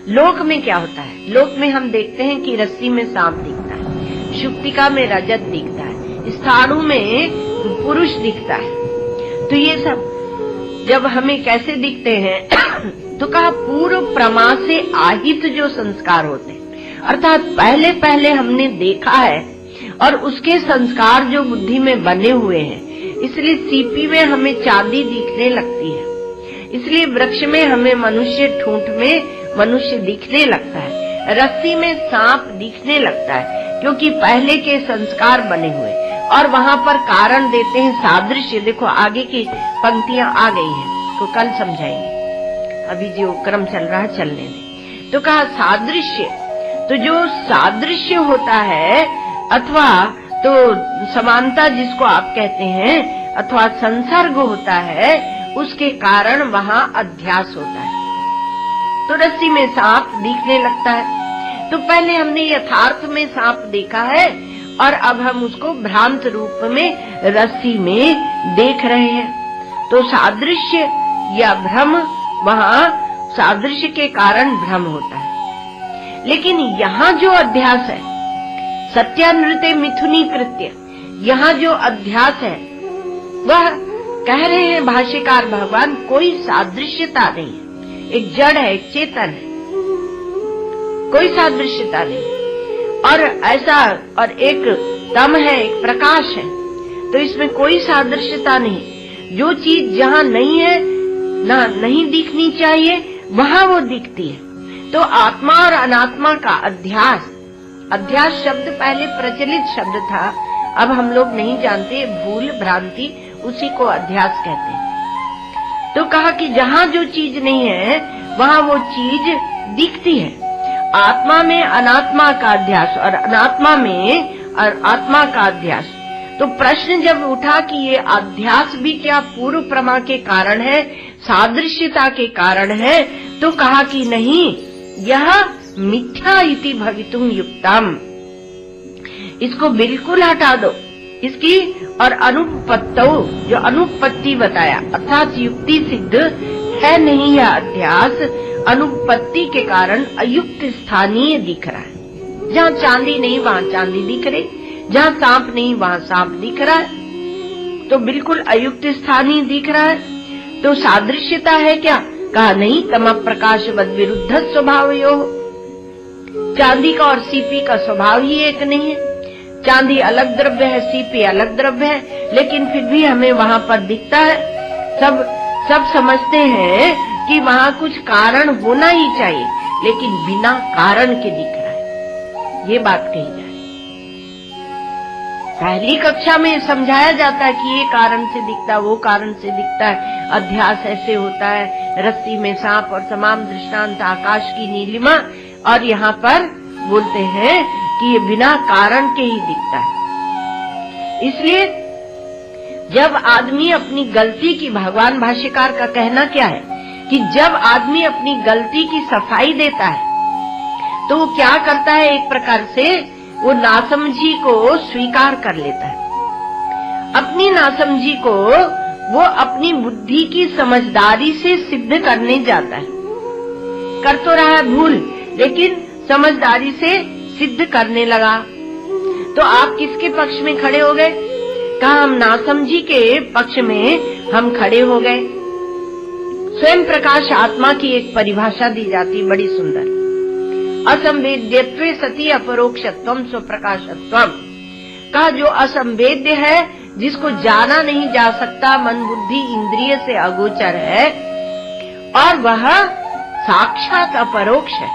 लोक में क्या होता है? लोक में हम देखते हैं कि रस्सी में सांप दिखता है, शुक्तिका में रजत दिखता है, स्थाणु में पुरुष दिखता है। तो ये सब जब हमें कैसे दिखते हैं तो कहा पूर्व प्रमा से आहित जो संस्कार होते हैं, अर्थात पहले पहले हमने देखा है और उसके संस्कार जो बुद्धि में बने हुए हैं, इसलिए सीपी में हमें चांदी दिखने लगती है, इसलिए वृक्ष में हमें मनुष्य, ठूंठ में मनुष्य दिखने लगता है, रस्सी में सांप दिखने लगता है, क्योंकि पहले के संस्कार बने हुए। और वहाँ पर कारण देते हैं सादृश्य। देखो आगे की पंक्तियां आ गई हैं तो कल समझाएंगे, अभी जो क्रम चल रहा है चलने दें। तो कहा सादृश्य, तो जो सादृश्य होता है अथवा तो समानता जिसको आप कहते हैं अथवा संसर्ग होता है, उसके कारण वहाँ अध्यास होता है। तो रस्सी में सांप दिखने लगता है, तो पहले हमने यथार्थ में सांप देखा है और अब हम उसको भ्रांत रूप में रस्सी में देख रहे हैं। तो सादृश्य या भ्रम, वहाँ सादृश्य के कारण भ्रम होता है। लेकिन यहाँ जो अध्यास है, सत्यानृते मिथुनी कृत्य, यहाँ जो अध्यास है वह कह रहे हैं भाष्यकार भगवान, कोई सादृश्यता नहीं है, एक जड़ है, एक चेतन है, कोई सादृश्यता नहीं। और ऐसा और एक तम है, एक प्रकाश है, तो इसमें कोई सादृश्यता नहीं। जो चीज जहाँ नहीं है, ना नहीं दिखनी चाहिए, वहाँ वो दिखती है। तो आत्मा और अनात्मा का अध्यास, अध्यास शब्द पहले प्रचलित शब्द था, अब हम लोग नहीं जानते, भूल भ्रांति, उसी को अध्यास कहते हैं। तो कहा कि जहाँ जो चीज नहीं है वहाँ वो चीज दिखती है। आत्मा में अनात्मा का अध्यास और अनात्मा में आत्मा का अध्यास। तो प्रश्न जब उठा कि ये अध्यास भी क्या पूर्व प्रमा के कारण है, सादृश्यता के कारण है, तो कहा कि नहीं, यह मिथ्या इति भवितुम युक्तम, इसको बिल्कुल हटा दो इसकी। और अनुपत्तो, जो अनुपत्ति बताया, अर्थात युक्ति सिद्ध है नहीं यह अध्यास, अनुपत्ति के कारण अयुक्त स्थानीय दिख रहा है। जहाँ चांदी नहीं वहाँ चांदी दिख रही, जहाँ सांप नहीं वहाँ सांप दिख रहा है, तो बिल्कुल अयुक्त स्थानीय दिख रहा है। तो सादृश्यता है क्या? कहा नहीं, तम प्रकाशवद विरुद्ध स्वभावयो, चांदी का और सीपी का स्वभाव ही एक नहीं है। चांदी अलग द्रव्य है, सीपी अलग द्रव्य है, लेकिन फिर भी हमें वहाँ पर दिखता है। सब समझते हैं कि वहाँ कुछ कारण होना ही चाहिए, लेकिन बिना कारण के दिख रहा है, ये बात कही जाए। पहली कक्षा में समझाया जाता है कि ये कारण से दिखता है, वो कारण से दिखता है, अध्यास ऐसे होता है, रस्सी में सांप और तमाम दृष्टांत, आकाश की नीलिमा, और यहाँ पर बोलते हैं कि ये बिना कारण के ही दिखता है। इसलिए जब आदमी अपनी गलती की, भगवान भाष्यकार का कहना क्या है कि जब आदमी अपनी गलती की सफाई देता है तो वो क्या करता है, एक प्रकार से वो नासमझी को स्वीकार कर लेता है। अपनी नासमझी को वो अपनी बुद्धि की समझदारी से सिद्ध करने जाता है। कर तो रहा है भूल, लेकिन समझदारी से सिद्ध करने लगा। तो आप किसके पक्ष में खड़े हो गए? कहा हम नासमझी के पक्ष में हम खड़े हो गए। स्वयं प्रकाश आत्मा की एक परिभाषा दी जाती, बड़ी सुंदर, असंवेद्यत्वे सति अपरोक्षत्वम स्वप्रकाशत्वम। कहा जो असंवेद्य है, जिसको जाना नहीं जा सकता, मन बुद्धि इंद्रिय से अगोचर है, और वह साक्षात अपरोक्ष है,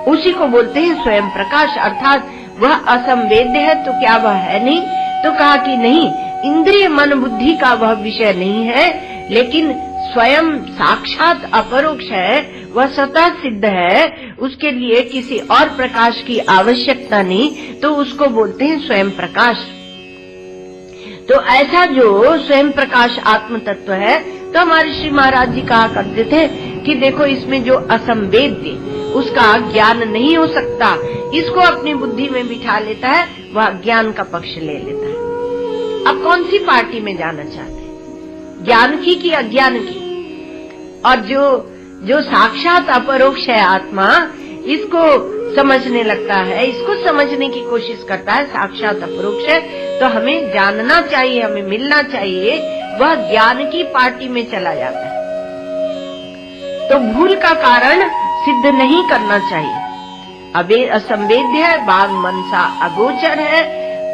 उसी को बोलते हैं स्वयं प्रकाश। अर्थात वह असंवेद्य है तो क्या वह है नहीं? तो कहा कि नहीं, इंद्रिय मन बुद्धि का वह विषय नहीं है, लेकिन स्वयं साक्षात अपरोक्ष है, वह स्वतः सिद्ध है, उसके लिए किसी और प्रकाश की आवश्यकता नहीं, तो उसको बोलते हैं स्वयं प्रकाश। तो ऐसा जो स्वयं प्रकाश आत्म तत्व है, तो हमारे श्री महाराज जी कहा करते थे कि देखो इसमें जो असंवेद्य, उसका ज्ञान नहीं हो सकता, इसको अपनी बुद्धि में बिठा लेता है, वह ज्ञान का पक्ष ले लेता है। अब कौन सी पार्टी में जाना चाहते हैं, ज्ञान की कि अज्ञान की? और जो साक्षात अपरोक्ष है आत्मा, इसको समझने लगता है, इसको समझने की कोशिश करता है, साक्षात अपरोक्ष है, तो हमें जानना चाहिए, हमें मिलना चाहिए, वह ज्ञान की पार्टी में चला जाता है। तो भूल का कारण सिद्ध नहीं करना चाहिए। अब असंवेद्य है, बाग मनसा अगोचर है,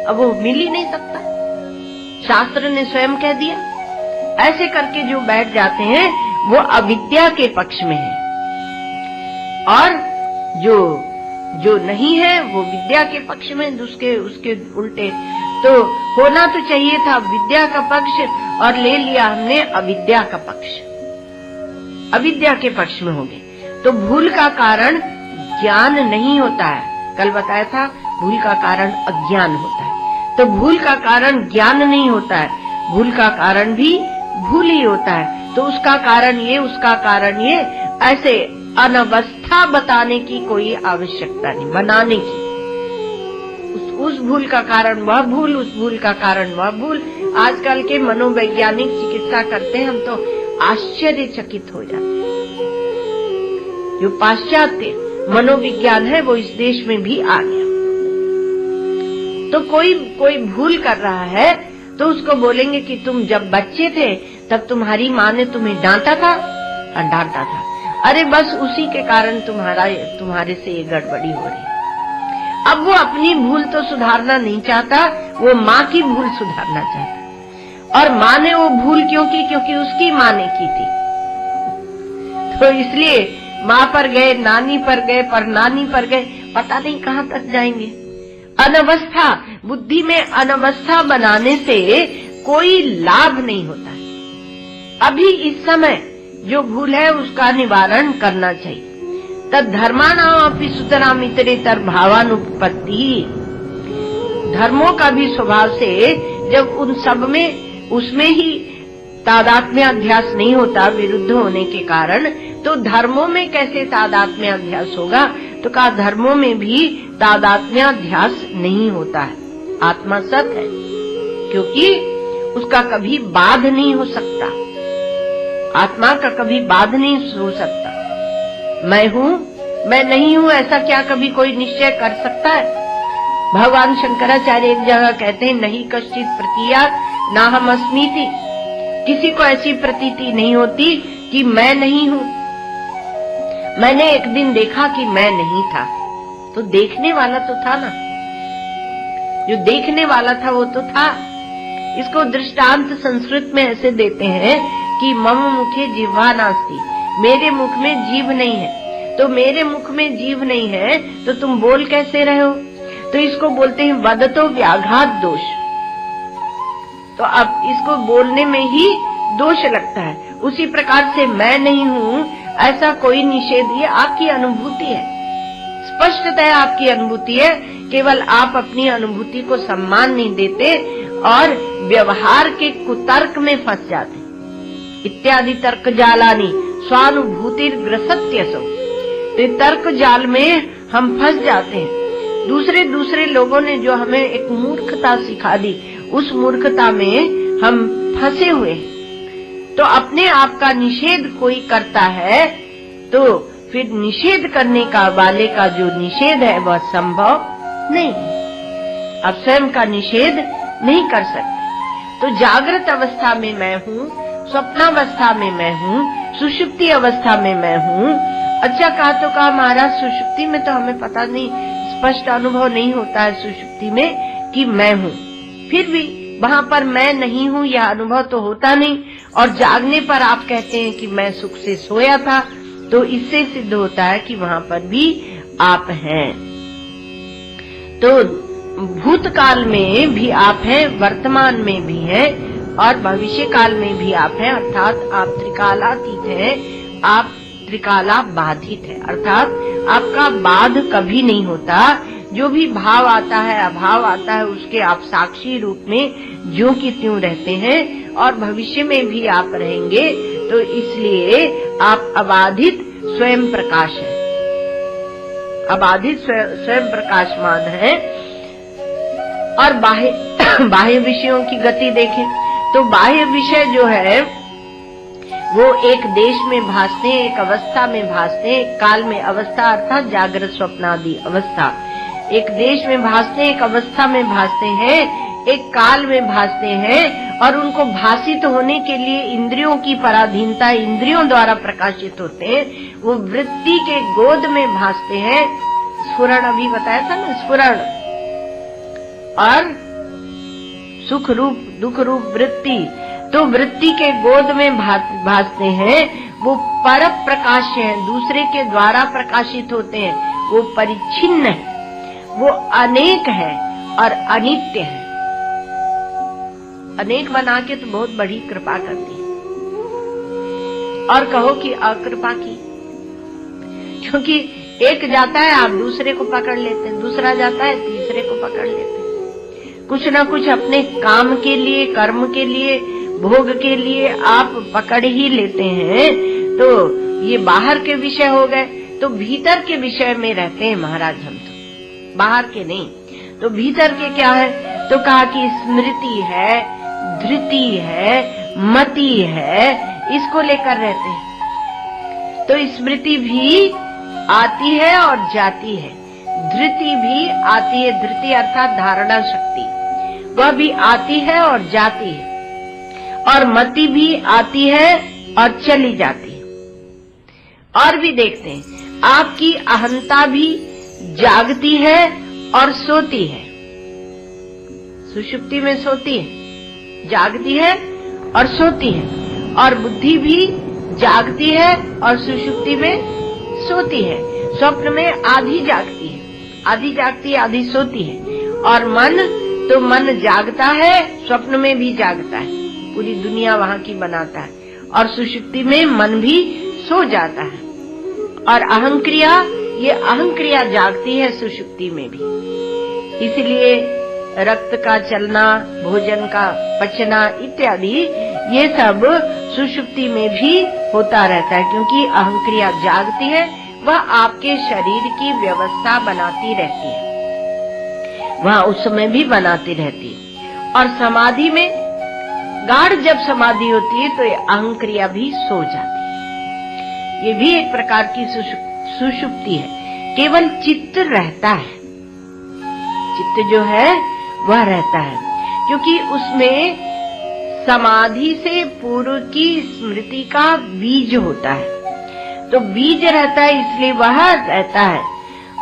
अब वो मिल ही नहीं सकता, शास्त्र ने स्वयं कह दिया। ऐसे करके जो बैठ जाते हैं वो अविद्या के पक्ष में है, और जो नहीं है वो विद्या के पक्ष में, उसके उल्टे। तो होना तो चाहिए था विद्या का पक्ष, और ले लिया हमने अविद्या का पक्ष, अविद्या के पक्ष में हो गए। तो भूल का कारण ज्ञान नहीं होता है, कल बताया था भूल का कारण अज्ञान होता है। तो भूल का कारण ज्ञान नहीं होता है, भूल का कारण भी भूल ही होता है। तो उसका कारण ये, उसका कारण ये, ऐसे अनवस्था बताने की कोई आवश्यकता नहीं, बनाने की। उस भूल का कारण वह भूल, उस भूल का कारण वह भूल। आजकल के मनोवैज्ञानिक चिकित्सा करते हैं, हम तो आश्चर्यचकित हो जाते हैं। जो पाश्चात्य मनोविज्ञान है वो इस देश में भी आ गया। तो कोई भूल कर रहा है तो उसको बोलेंगे कि तुम जब बच्चे थे तब तुम्हारी माँ ने तुम्हें डांटा था, डांटा था, अरे बस उसी के कारण तुम्हारे से ये गड़बड़ी हो रही। अब वो अपनी भूल तो सुधारना नहीं चाहता, वो माँ की भूल सुधारना चाहता। और माँ ने वो भूल क्यों की? क्योंकि उसकी माँ ने की थी। तो इसलिए माँ पर गए, नानी पर गए, पर नानी पर गए, पता नहीं कहाँ तक जाएंगे। अनवस्था, बुद्धि में अनवस्था बनाने से कोई लाभ नहीं होता है। अभी इस समय जो भूल है उसका निवारण करना चाहिए। तद धर्माणामपि सुतराम इतरेतर भावानुपत्ति, धर्मों का भी स्वभाव से जब उन सब में उसमें ही तादात्म्य अध्यास नहीं होता विरुद्ध होने के कारण, तो धर्मों में कैसे तादात्म्य अध्यास होगा? तो कहा धर्मों में भी तादात्म्य अध्यास नहीं होता है। आत्मा सत है, क्योंकि उसका कभी बाध नहीं हो सकता, आत्मा का कभी बाध नहीं हो सकता। मैं हूँ, मैं नहीं हूँ, ऐसा क्या कभी कोई निश्चय कर सकता है? भगवान शंकराचार्य एक जगह कहते हैं, नहीं कश्चित प्रतीयात् नाहम अस्मीति, किसी को ऐसी प्रतीति नहीं होती कि मैं नहीं हूँ। मैंने एक दिन देखा कि मैं नहीं था, तो देखने वाला तो था ना, जो देखने वाला था वो तो था। इसको दृष्टांत संस्कृत में ऐसे देते हैं कि मम मुखे जिह्वा नास्ति, मेरे मुख में जीभ नहीं है। तो मेरे मुख में जीभ नहीं है तो तुम बोल कैसे रहे हो? तो इसको बोलते हैं वदतो व्याघात दोष। तो अब इसको बोलने में ही दोष लगता है। उसी प्रकार से मैं नहीं हूँ ऐसा कोई निषेध, ये आपकी अनुभूति है, स्पष्टतः आपकी अनुभूति है। केवल आप अपनी अनुभूति को सम्मान नहीं देते और व्यवहार के कुतर्क में फंस जाते। इत्यादि तर्क जालानी स्वानुभूतिर ग्रसत्यसो, तो तर्क जाल में हम फंस जाते हैं। दूसरे लोगों ने जो हमें एक मूर्खता सिखा दी, उस मूर्खता में हम फंसे हुए हैं। तो अपने आप का निषेध कोई करता है तो फिर निषेध करने का वाले का जो निषेध है वह संभव नहीं, अब स्वयं का निषेध नहीं कर सकते। तो जागृत अवस्था में मैं हूँ, स्वप्नावस्था में मैं हूँ, सुषुप्ति अवस्था में मैं हूँ। अच्छा कहा तो कहा महाराज, सुषुप्ति में तो हमें पता नहीं, स्पष्ट अनुभव नहीं होता है सुषुप्ति में कि मैं हूँ, फिर भी वहाँ पर मैं नहीं हूँ यह अनुभव तो होता नहीं। और जागने पर आप कहते हैं कि मैं सुख से सोया था, तो इससे सिद्ध होता है कि वहाँ पर भी आप हैं। तो भूतकाल में भी आप हैं, वर्तमान में भी हैं और भविष्य काल में भी आप हैं। अर्थात आप त्रिकालातीत हैं, आप त्रिकाला बाधित है, अर्थात आपका बाध कभी नहीं होता। जो भी भाव आता है, अभाव आता है, उसके आप साक्षी रूप में ज्यों की त्यों रहते हैं और भविष्य में भी आप रहेंगे। तो इसलिए आप अबाधित स्वयं प्रकाश है, अबाधित स्वयं प्रकाशमान है। और बाह्य विषयों की गति देखें तो बाह्य विषय जो है वो एक देश में भासते हैं, एक अवस्था में भासते हैं, एक काल में अवस्था अर्थात जागृत स्वप्न आदि अवस्था, एक देश में भासते हैं, एक अवस्था में भासते हैं, एक काल में भासते हैं। और उनको भासित होने के लिए इंद्रियों की पराधीनता, इंद्रियों द्वारा प्रकाशित होते हैं। वो वृत्ति के गोद में भासते हैं। स्फुरण अभी बताया था ना, स्फुरण और सुख रूप दुख रूप वृत्ति, तो वृत्ति के गोद में भासते हैं। वो पर प्रकाश है, दूसरे के द्वारा प्रकाशित होते हैं। वो परिच्छिन्न है, वो अनेक है और अनित्य है। अनेक बना के तो बहुत बड़ी कृपा करती है, और कहो कि अकृपा की, क्योंकि एक जाता है आप दूसरे को पकड़ लेते हैं, दूसरा जाता है तीसरे को पकड़ लेते हैं। कुछ ना कुछ अपने काम के लिए, कर्म के लिए, भोग के लिए आप पकड़ ही लेते हैं। तो ये बाहर के विषय हो गए। तो भीतर के विषय में रहते हैं महाराज हम, तो बाहर के नहीं। तो भीतर के क्या है, तो कहा कि स्मृति है, धृति है, मति है, इसको लेकर रहते हैं। तो स्मृति भी आती है और जाती है, धृति भी आती है, धृति अर्थात धारणा शक्ति, वह भी आती है और जाती है, और मति भी आती है और चली जाती है। और भी देखते हैं, आपकी अहंता भी जागती है और सोती है, सुषुप्ति में सोती है, जागती है और सोती है। और बुद्धि भी जागती है और सुषुप्ति में सोती है। स्वप्न में आधी जागती है, आधी जागती है, आधी सोती है। और मन, तो मन जागता है, स्वप्न में भी जागता है, पूरी दुनिया वहां की बनाता है। और सुषुप्ति में मन भी सो जाता है। और अहंक्रिया, ये अहंक्रिया जागती है सुषुप्ति में भी। इसलिए रक्त का चलना, भोजन का पचना इत्यादि ये सब सुषुप्ति में भी होता रहता है, क्योंकि अहंक्रिया जागती है, वह आपके शरीर की व्यवस्था बनाती रहती है, वह उस समय भी बनाती रहती है। और समाधि में, गाढ़ जब समाधि होती है तो ये अहंक्रिया भी सो जाती है। ये भी एक प्रकार की सुषुप्ति है। केवल चित्त रहता है, चित्त जो है वह रहता है, क्योंकि उसमें समाधि से पूर्व की स्मृति का बीज होता है। तो बीज रहता है, इसलिए वह रहता है।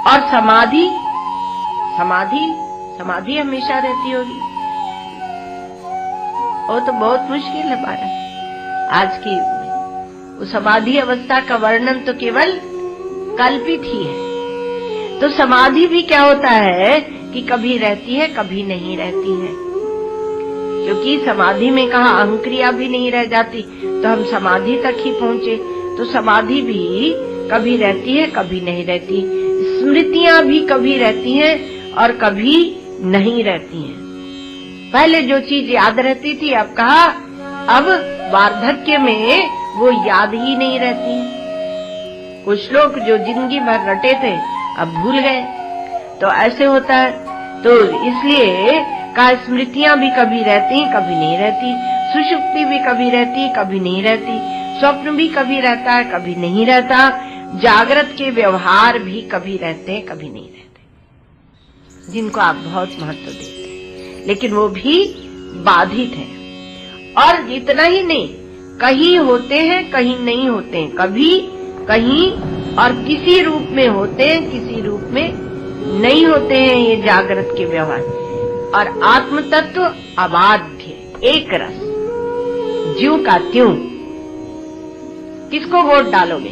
और समाधि हमेशा रहती होगी, वो तो बहुत मुश्किल है बात आज की युग में। उस समाधि अवस्था का वर्णन तो केवल कल्पित ही है। तो समाधि भी क्या होता है कि कभी रहती है, कभी नहीं रहती है, क्योंकि समाधि में कहा अहंक्रिया भी नहीं रह जाती, तो हम समाधि तक ही पहुंचे। तो समाधि भी कभी रहती है, कभी नहीं रहती। स्मृतियां भी कभी रहती हैं और कभी नहीं रहती हैं। पहले जो चीज याद रहती थी, अब कहा अब वार्धक्य में वो याद ही नहीं रहती है। कुछ लोग जो जिंदगी भर रटे थे अब भूल गए, तो ऐसे होता है। तो इसलिए का स्मृतियां भी कभी रहती, कभी नहीं रहती। सुषुप्ति भी कभी रहती, कभी नहीं रहती। स्वप्न भी कभी रहता है, कभी नहीं रहता। जागृत के व्यवहार भी कभी रहते हैं, कभी नहीं रहते, जिनको आप बहुत महत्व देते हैं, लेकिन वो भी बाधित है। और इतना ही नहीं, कहीं होते हैं, कहीं नहीं होते हैं, कभी कहीं और किसी रूप में होते हैं, किसी रूप में नहीं होते हैं, ये जागृत के व्यवहार। और आत्म तत्व अबाध्य, एक रस, ज्यों का त्यों। किसको वोट डालोगे,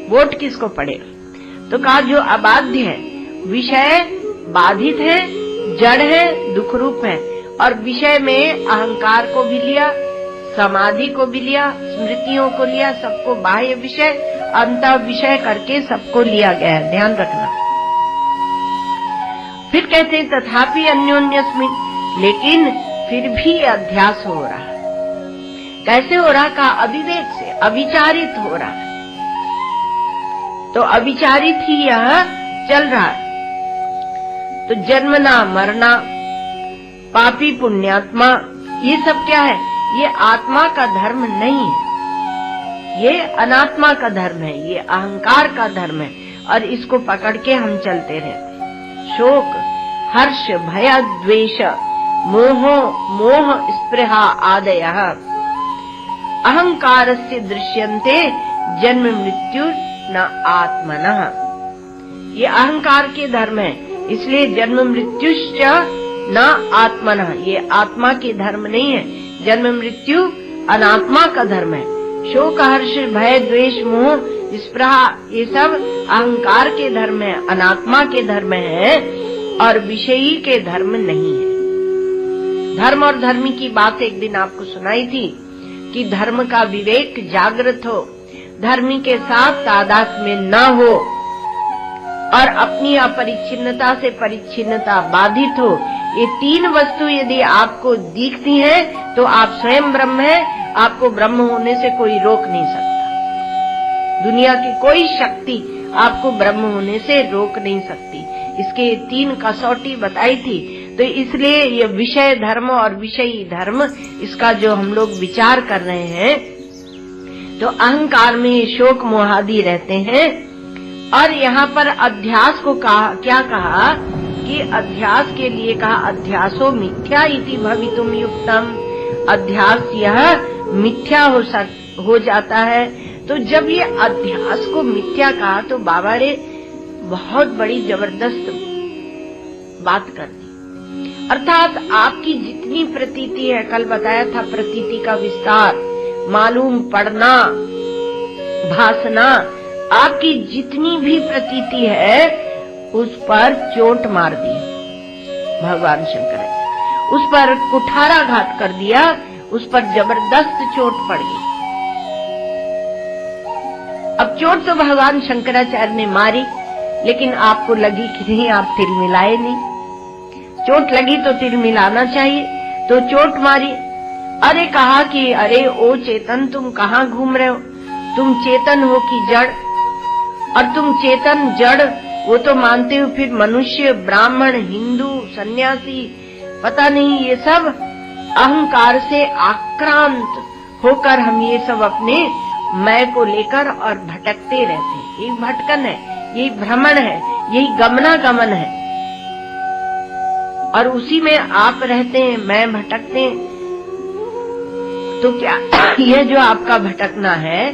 वोट किसको पड़ेगा? तो कहा जो अबाध्य है, विषय बाधित है, जड़ है, दुख रूप है। और विषय में अहंकार को भी लिया, समाधि को भी लिया, स्मृतियों को लिया, सबको बाह्य विषय, अंतः विषय करके सबको लिया गया है, ध्यान रखना। फिर कहते हैं तथापि अन्योन्यस्मिन्, लेकिन फिर भी अध्यास हो रहा है। कैसे हो रहा? कहा अविवेक से, अविचारित हो रहा है। तो अविचारित ही यह चल रहा है। तो जन्मना मरना, पापी पुण्यात्मा, ये सब क्या है? ये आत्मा का धर्म नहीं है, ये अनात्मा का धर्म है, ये अहंकार का धर्म है। और इसको पकड़ के हम चलते रहते। शोक, हर्ष, भय, द्वेष, मोह स्पृहा आदयः अहंकारस्य दृश्यन्ते जन्म मृत्यु न आत्मनः। ये अहंकार के धर्म है, इसलिए जन्म मृत्युश्च न आत्मनः, ये आत्मा के धर्म नहीं है। जन्म मृत्यु अनात्मा का धर्म है। शोक, हर्ष, भय, द्वेष, मोह, स्पृहा, ये सब अहंकार के धर्म है, अनात्मा के धर्म है और विषयी के धर्म नहीं है। धर्म और धर्मी की बात एक दिन आपको सुनाई थी कि धर्म का विवेक जागृत हो, धर्मी के साथ तादात्म्य में न हो और अपनी अपरिच्छिन्नता से परिच्छिन्नता बाधित हो। ये तीन वस्तु यदि आपको दिखती हैं तो आप स्वयं ब्रह्म हैं, आपको ब्रह्म होने से कोई रोक नहीं सकता। दुनिया की कोई शक्ति आपको ब्रह्म होने से रोक नहीं सकती। इसके तीन कसौटी बताई थी। तो इसलिए ये विषय धर्म और विषयी धर्म, इसका जो हम लोग विचार कर रहे हैं, तो अहंकार में शोक मोहादि रहते हैं। और यहाँ पर अध्यास को कहा, क्या कहा कि अध्यास के लिए कहा अध्यासो मिथ्या इति भवितुम युक्तम। अध्यास यह मिथ्या हो जाता है। तो जब ये अध्यास को मिथ्या कहा तो बाबा ने बहुत बड़ी जबरदस्त बात कर दी। अर्थात आपकी जितनी प्रतीति है, कल बताया था प्रतीति का विस्तार, मालूम पड़ना, भासना, आपकी जितनी भी प्रतीति है उस पर चोट मार दी भगवान शंकर ने, उस पर कुठाराघात कर दिया, उस पर जबरदस्त चोट पड़ गई। अब चोट तो भगवान शंकराचार्य ने मारी, लेकिन आपको लगी कि नहीं, आप तिल मिलाए नहीं। चोट लगी तो तिल मिलाना चाहिए, तो चोट मारी। अरे कहा कि अरे ओ चेतन, तुम कहाँ घूम रहे हो? तुम चेतन हो कि जड़? और तुम चेतन जड़ वो तो मानते हो, फिर मनुष्य, ब्राह्मण, हिंदू, सन्यासी, पता नहीं, ये सब अहंकार से आक्रांत होकर हम ये सब अपने मैं को लेकर और भटकते रहते हैं। यही भटकन है, यही भ्रमण है, यही गमनागमन है। और उसी में आप रहते हैं, मैं भटकते हैं। तो क्या यह जो आपका भटकना है,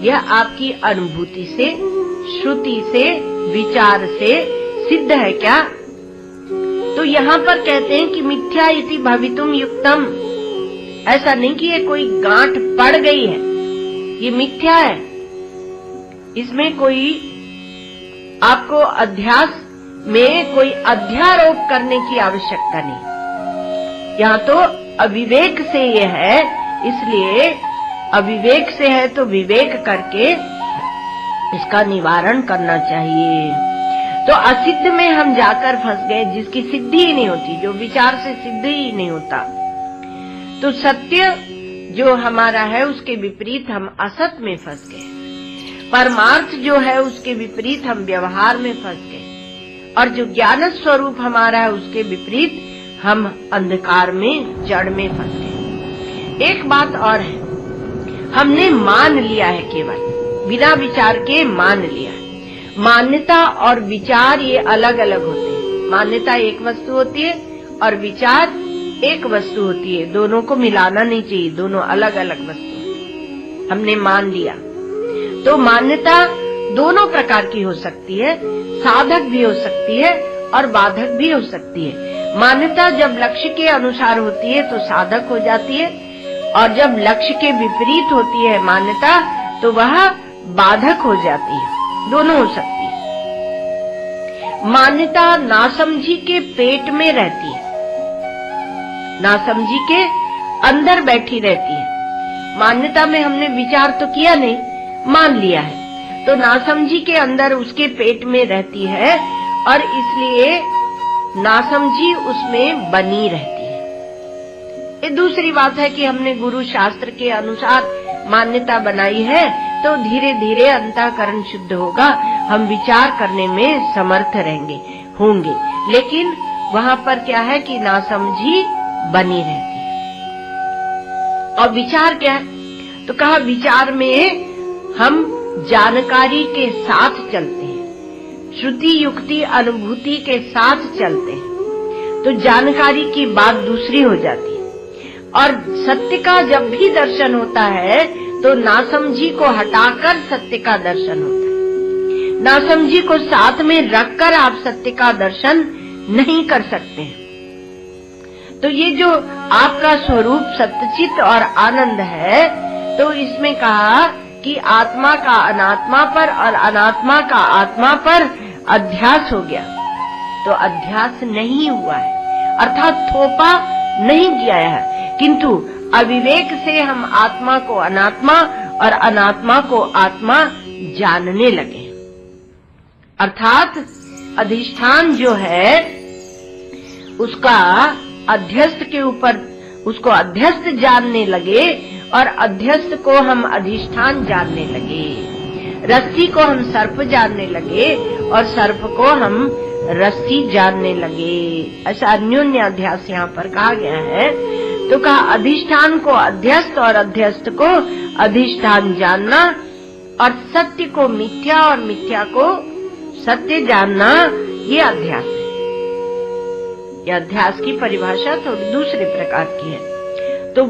यह आपकी अनुभूति से, श्रुति से, विचार से सिद्ध है क्या? तो यहाँ पर कहते हैं कि मिथ्या इति भवितुम युक्तम। ऐसा नहीं कि ये कोई गांठ पड़ गई है, ये मिथ्या है। इसमें कोई आपको अध्यास में कोई अध्यारोप करने की आवश्यकता नहीं। यहाँ तो अविवेक से ये है, इसलिए अविवेक से है तो विवेक करके इसका निवारण करना चाहिए। तो असिद्ध में हम जाकर फंस गए, जिसकी सिद्धि ही नहीं होती, जो विचार से सिद्ध ही नहीं होता। तो सत्य जो हमारा है उसके विपरीत हम असत में फंस गए, परमार्थ जो है उसके विपरीत हम व्यवहार में फंस गए, और जो ज्ञान स्वरूप हमारा है उसके विपरीत हम अंधकार में, जड़ में फंस गए। एक बात और है, हमने मान लिया है, केवल बिना विचार के मान लिया है। मान्यता और विचार ये अलग अलग होते हैं। मान्यता एक वस्तु होती है और विचार एक वस्तु होती है। दोनों को मिलाना नहीं चाहिए, दोनों अलग अलग वस्तु हमने मान लिया। तो मान्यता दोनों प्रकार की हो सकती है, साधक भी हो सकती है और बाधक भी हो सकती है। मान्यता जब लक्ष्य के अनुसार होती है तो साधक हो जाती है, और जब लक्ष्य के विपरीत होती है मान्यता तो वह बाधक हो जाती है। दोनों हो सकती है। मान्यता नासमझी के पेट में रहती है, नासमझी के अंदर बैठी रहती है। मान्यता में हमने विचार तो किया नहीं, मान लिया है, तो नासमझी के अंदर उसके पेट में रहती है। और इसलिए नासमझी उसमें बनी रहती है। ये दूसरी बात है कि हमने गुरु शास्त्र के अनुसार मान्यता बनाई है तो धीरे धीरे अंतःकरण शुद्ध होगा, हम विचार करने में समर्थ होंगे, लेकिन वहाँ पर क्या है कि नासमझी बनी रहती है। और विचार क्या है? तो कहा विचार में हम जानकारी के साथ चलते हैं, श्रुति युक्ति अनुभूति के साथ चलते हैं, तो जानकारी की बात दूसरी हो जाती है। और सत्य का जब भी दर्शन होता है तो नासमझी को हटाकर सत्य का दर्शन होता है। नासमझी को साथ में रखकर आप सत्य का दर्शन नहीं कर सकते हैं। तो ये जो आपका स्वरूप सत्यचित और आनंद है, तो इसमें कहा कि आत्मा का अनात्मा पर और अनात्मा का आत्मा पर अध्यास हो गया। तो अध्यास नहीं हुआ है, अर्थात थोपा नहीं किया है, किंतु अविवेक से हम आत्मा को अनात्मा और अनात्मा को आत्मा जानने लगे। अर्थात अधिष्ठान जो है उसका अध्यस्त के ऊपर, उसको अध्यस्त जानने लगे और अध्यस्त को हम अधिष्ठान जानने लगे। रस्सी को हम सर्प जानने लगे और सर्प को हम रस्सी जानने लगे। ऐसा अन्योन्य अध्यास यहाँ पर कहा गया है। तो कहा अधिष्ठान को अध्यस्त और अध्यस्त को अधिष्ठान जानना, और सत्य को मिथ्या और मिथ्या को सत्य जानना, ये अध्यास है। ये अध्यास की परिभाषा थोड़ी दूसरे प्रकार की है। तो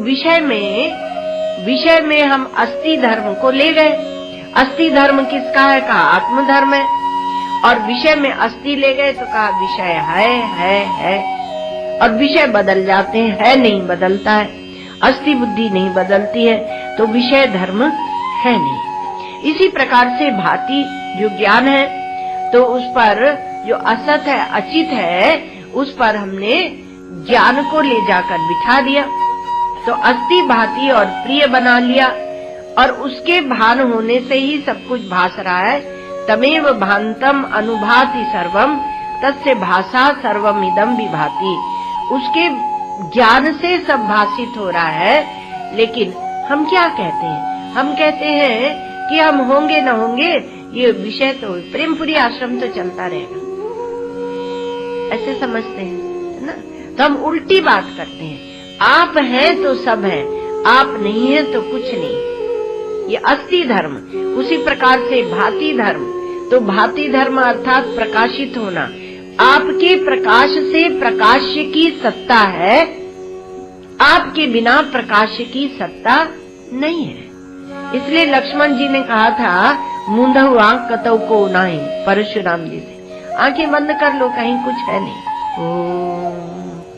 विषय में हम अस्थि धर्म को ले गए। अस्थि धर्म किसका है? कहा आत्मधर्म है। और विषय में अस्थि ले गए तो कहा विषय है। और विषय बदल जाते हैं, है नहीं बदलता है, अस्थि बुद्धि नहीं बदलती है, तो विषय धर्म है नहीं। इसी प्रकार से भांति जो ज्ञान है, तो उस पर जो असत है, अचित है, उस पर हमने ज्ञान को ले जाकर बिठा दिया, तो अस्थि भांति और प्रिय बना लिया, और उसके भान होने से ही सब कुछ भास रहा है। तमेव भांतम अनुभाति सर्वम तस्य भाषा सर्वम इदम विभाति। उसके ज्ञान से सब भाषित हो रहा है। लेकिन हम क्या कहते हैं? हम कहते हैं कि हम होंगे न होंगे, ये विषय तो प्रेमपुरी आश्रम तो चलता रहेगा, ऐसे समझते हैं, है ना? तो हम उल्टी बात करते हैं। आप हैं तो सब है, आप नहीं है तो कुछ नहीं। ये अस्थि धर्म। उसी प्रकार से भांति धर्म। तो भांति धर्म अर्थात प्रकाशित होना। आपके प्रकाश से प्रकाश्य की सत्ता है, आपके बिना प्रकाश की सत्ता नहीं है। इसलिए लक्ष्मण जी ने कहा था, मूंधऊ आंख कतौ को नहीं, परशुराम जी से, आंखें बंद कर लो, कहीं कुछ है नहीं। ओम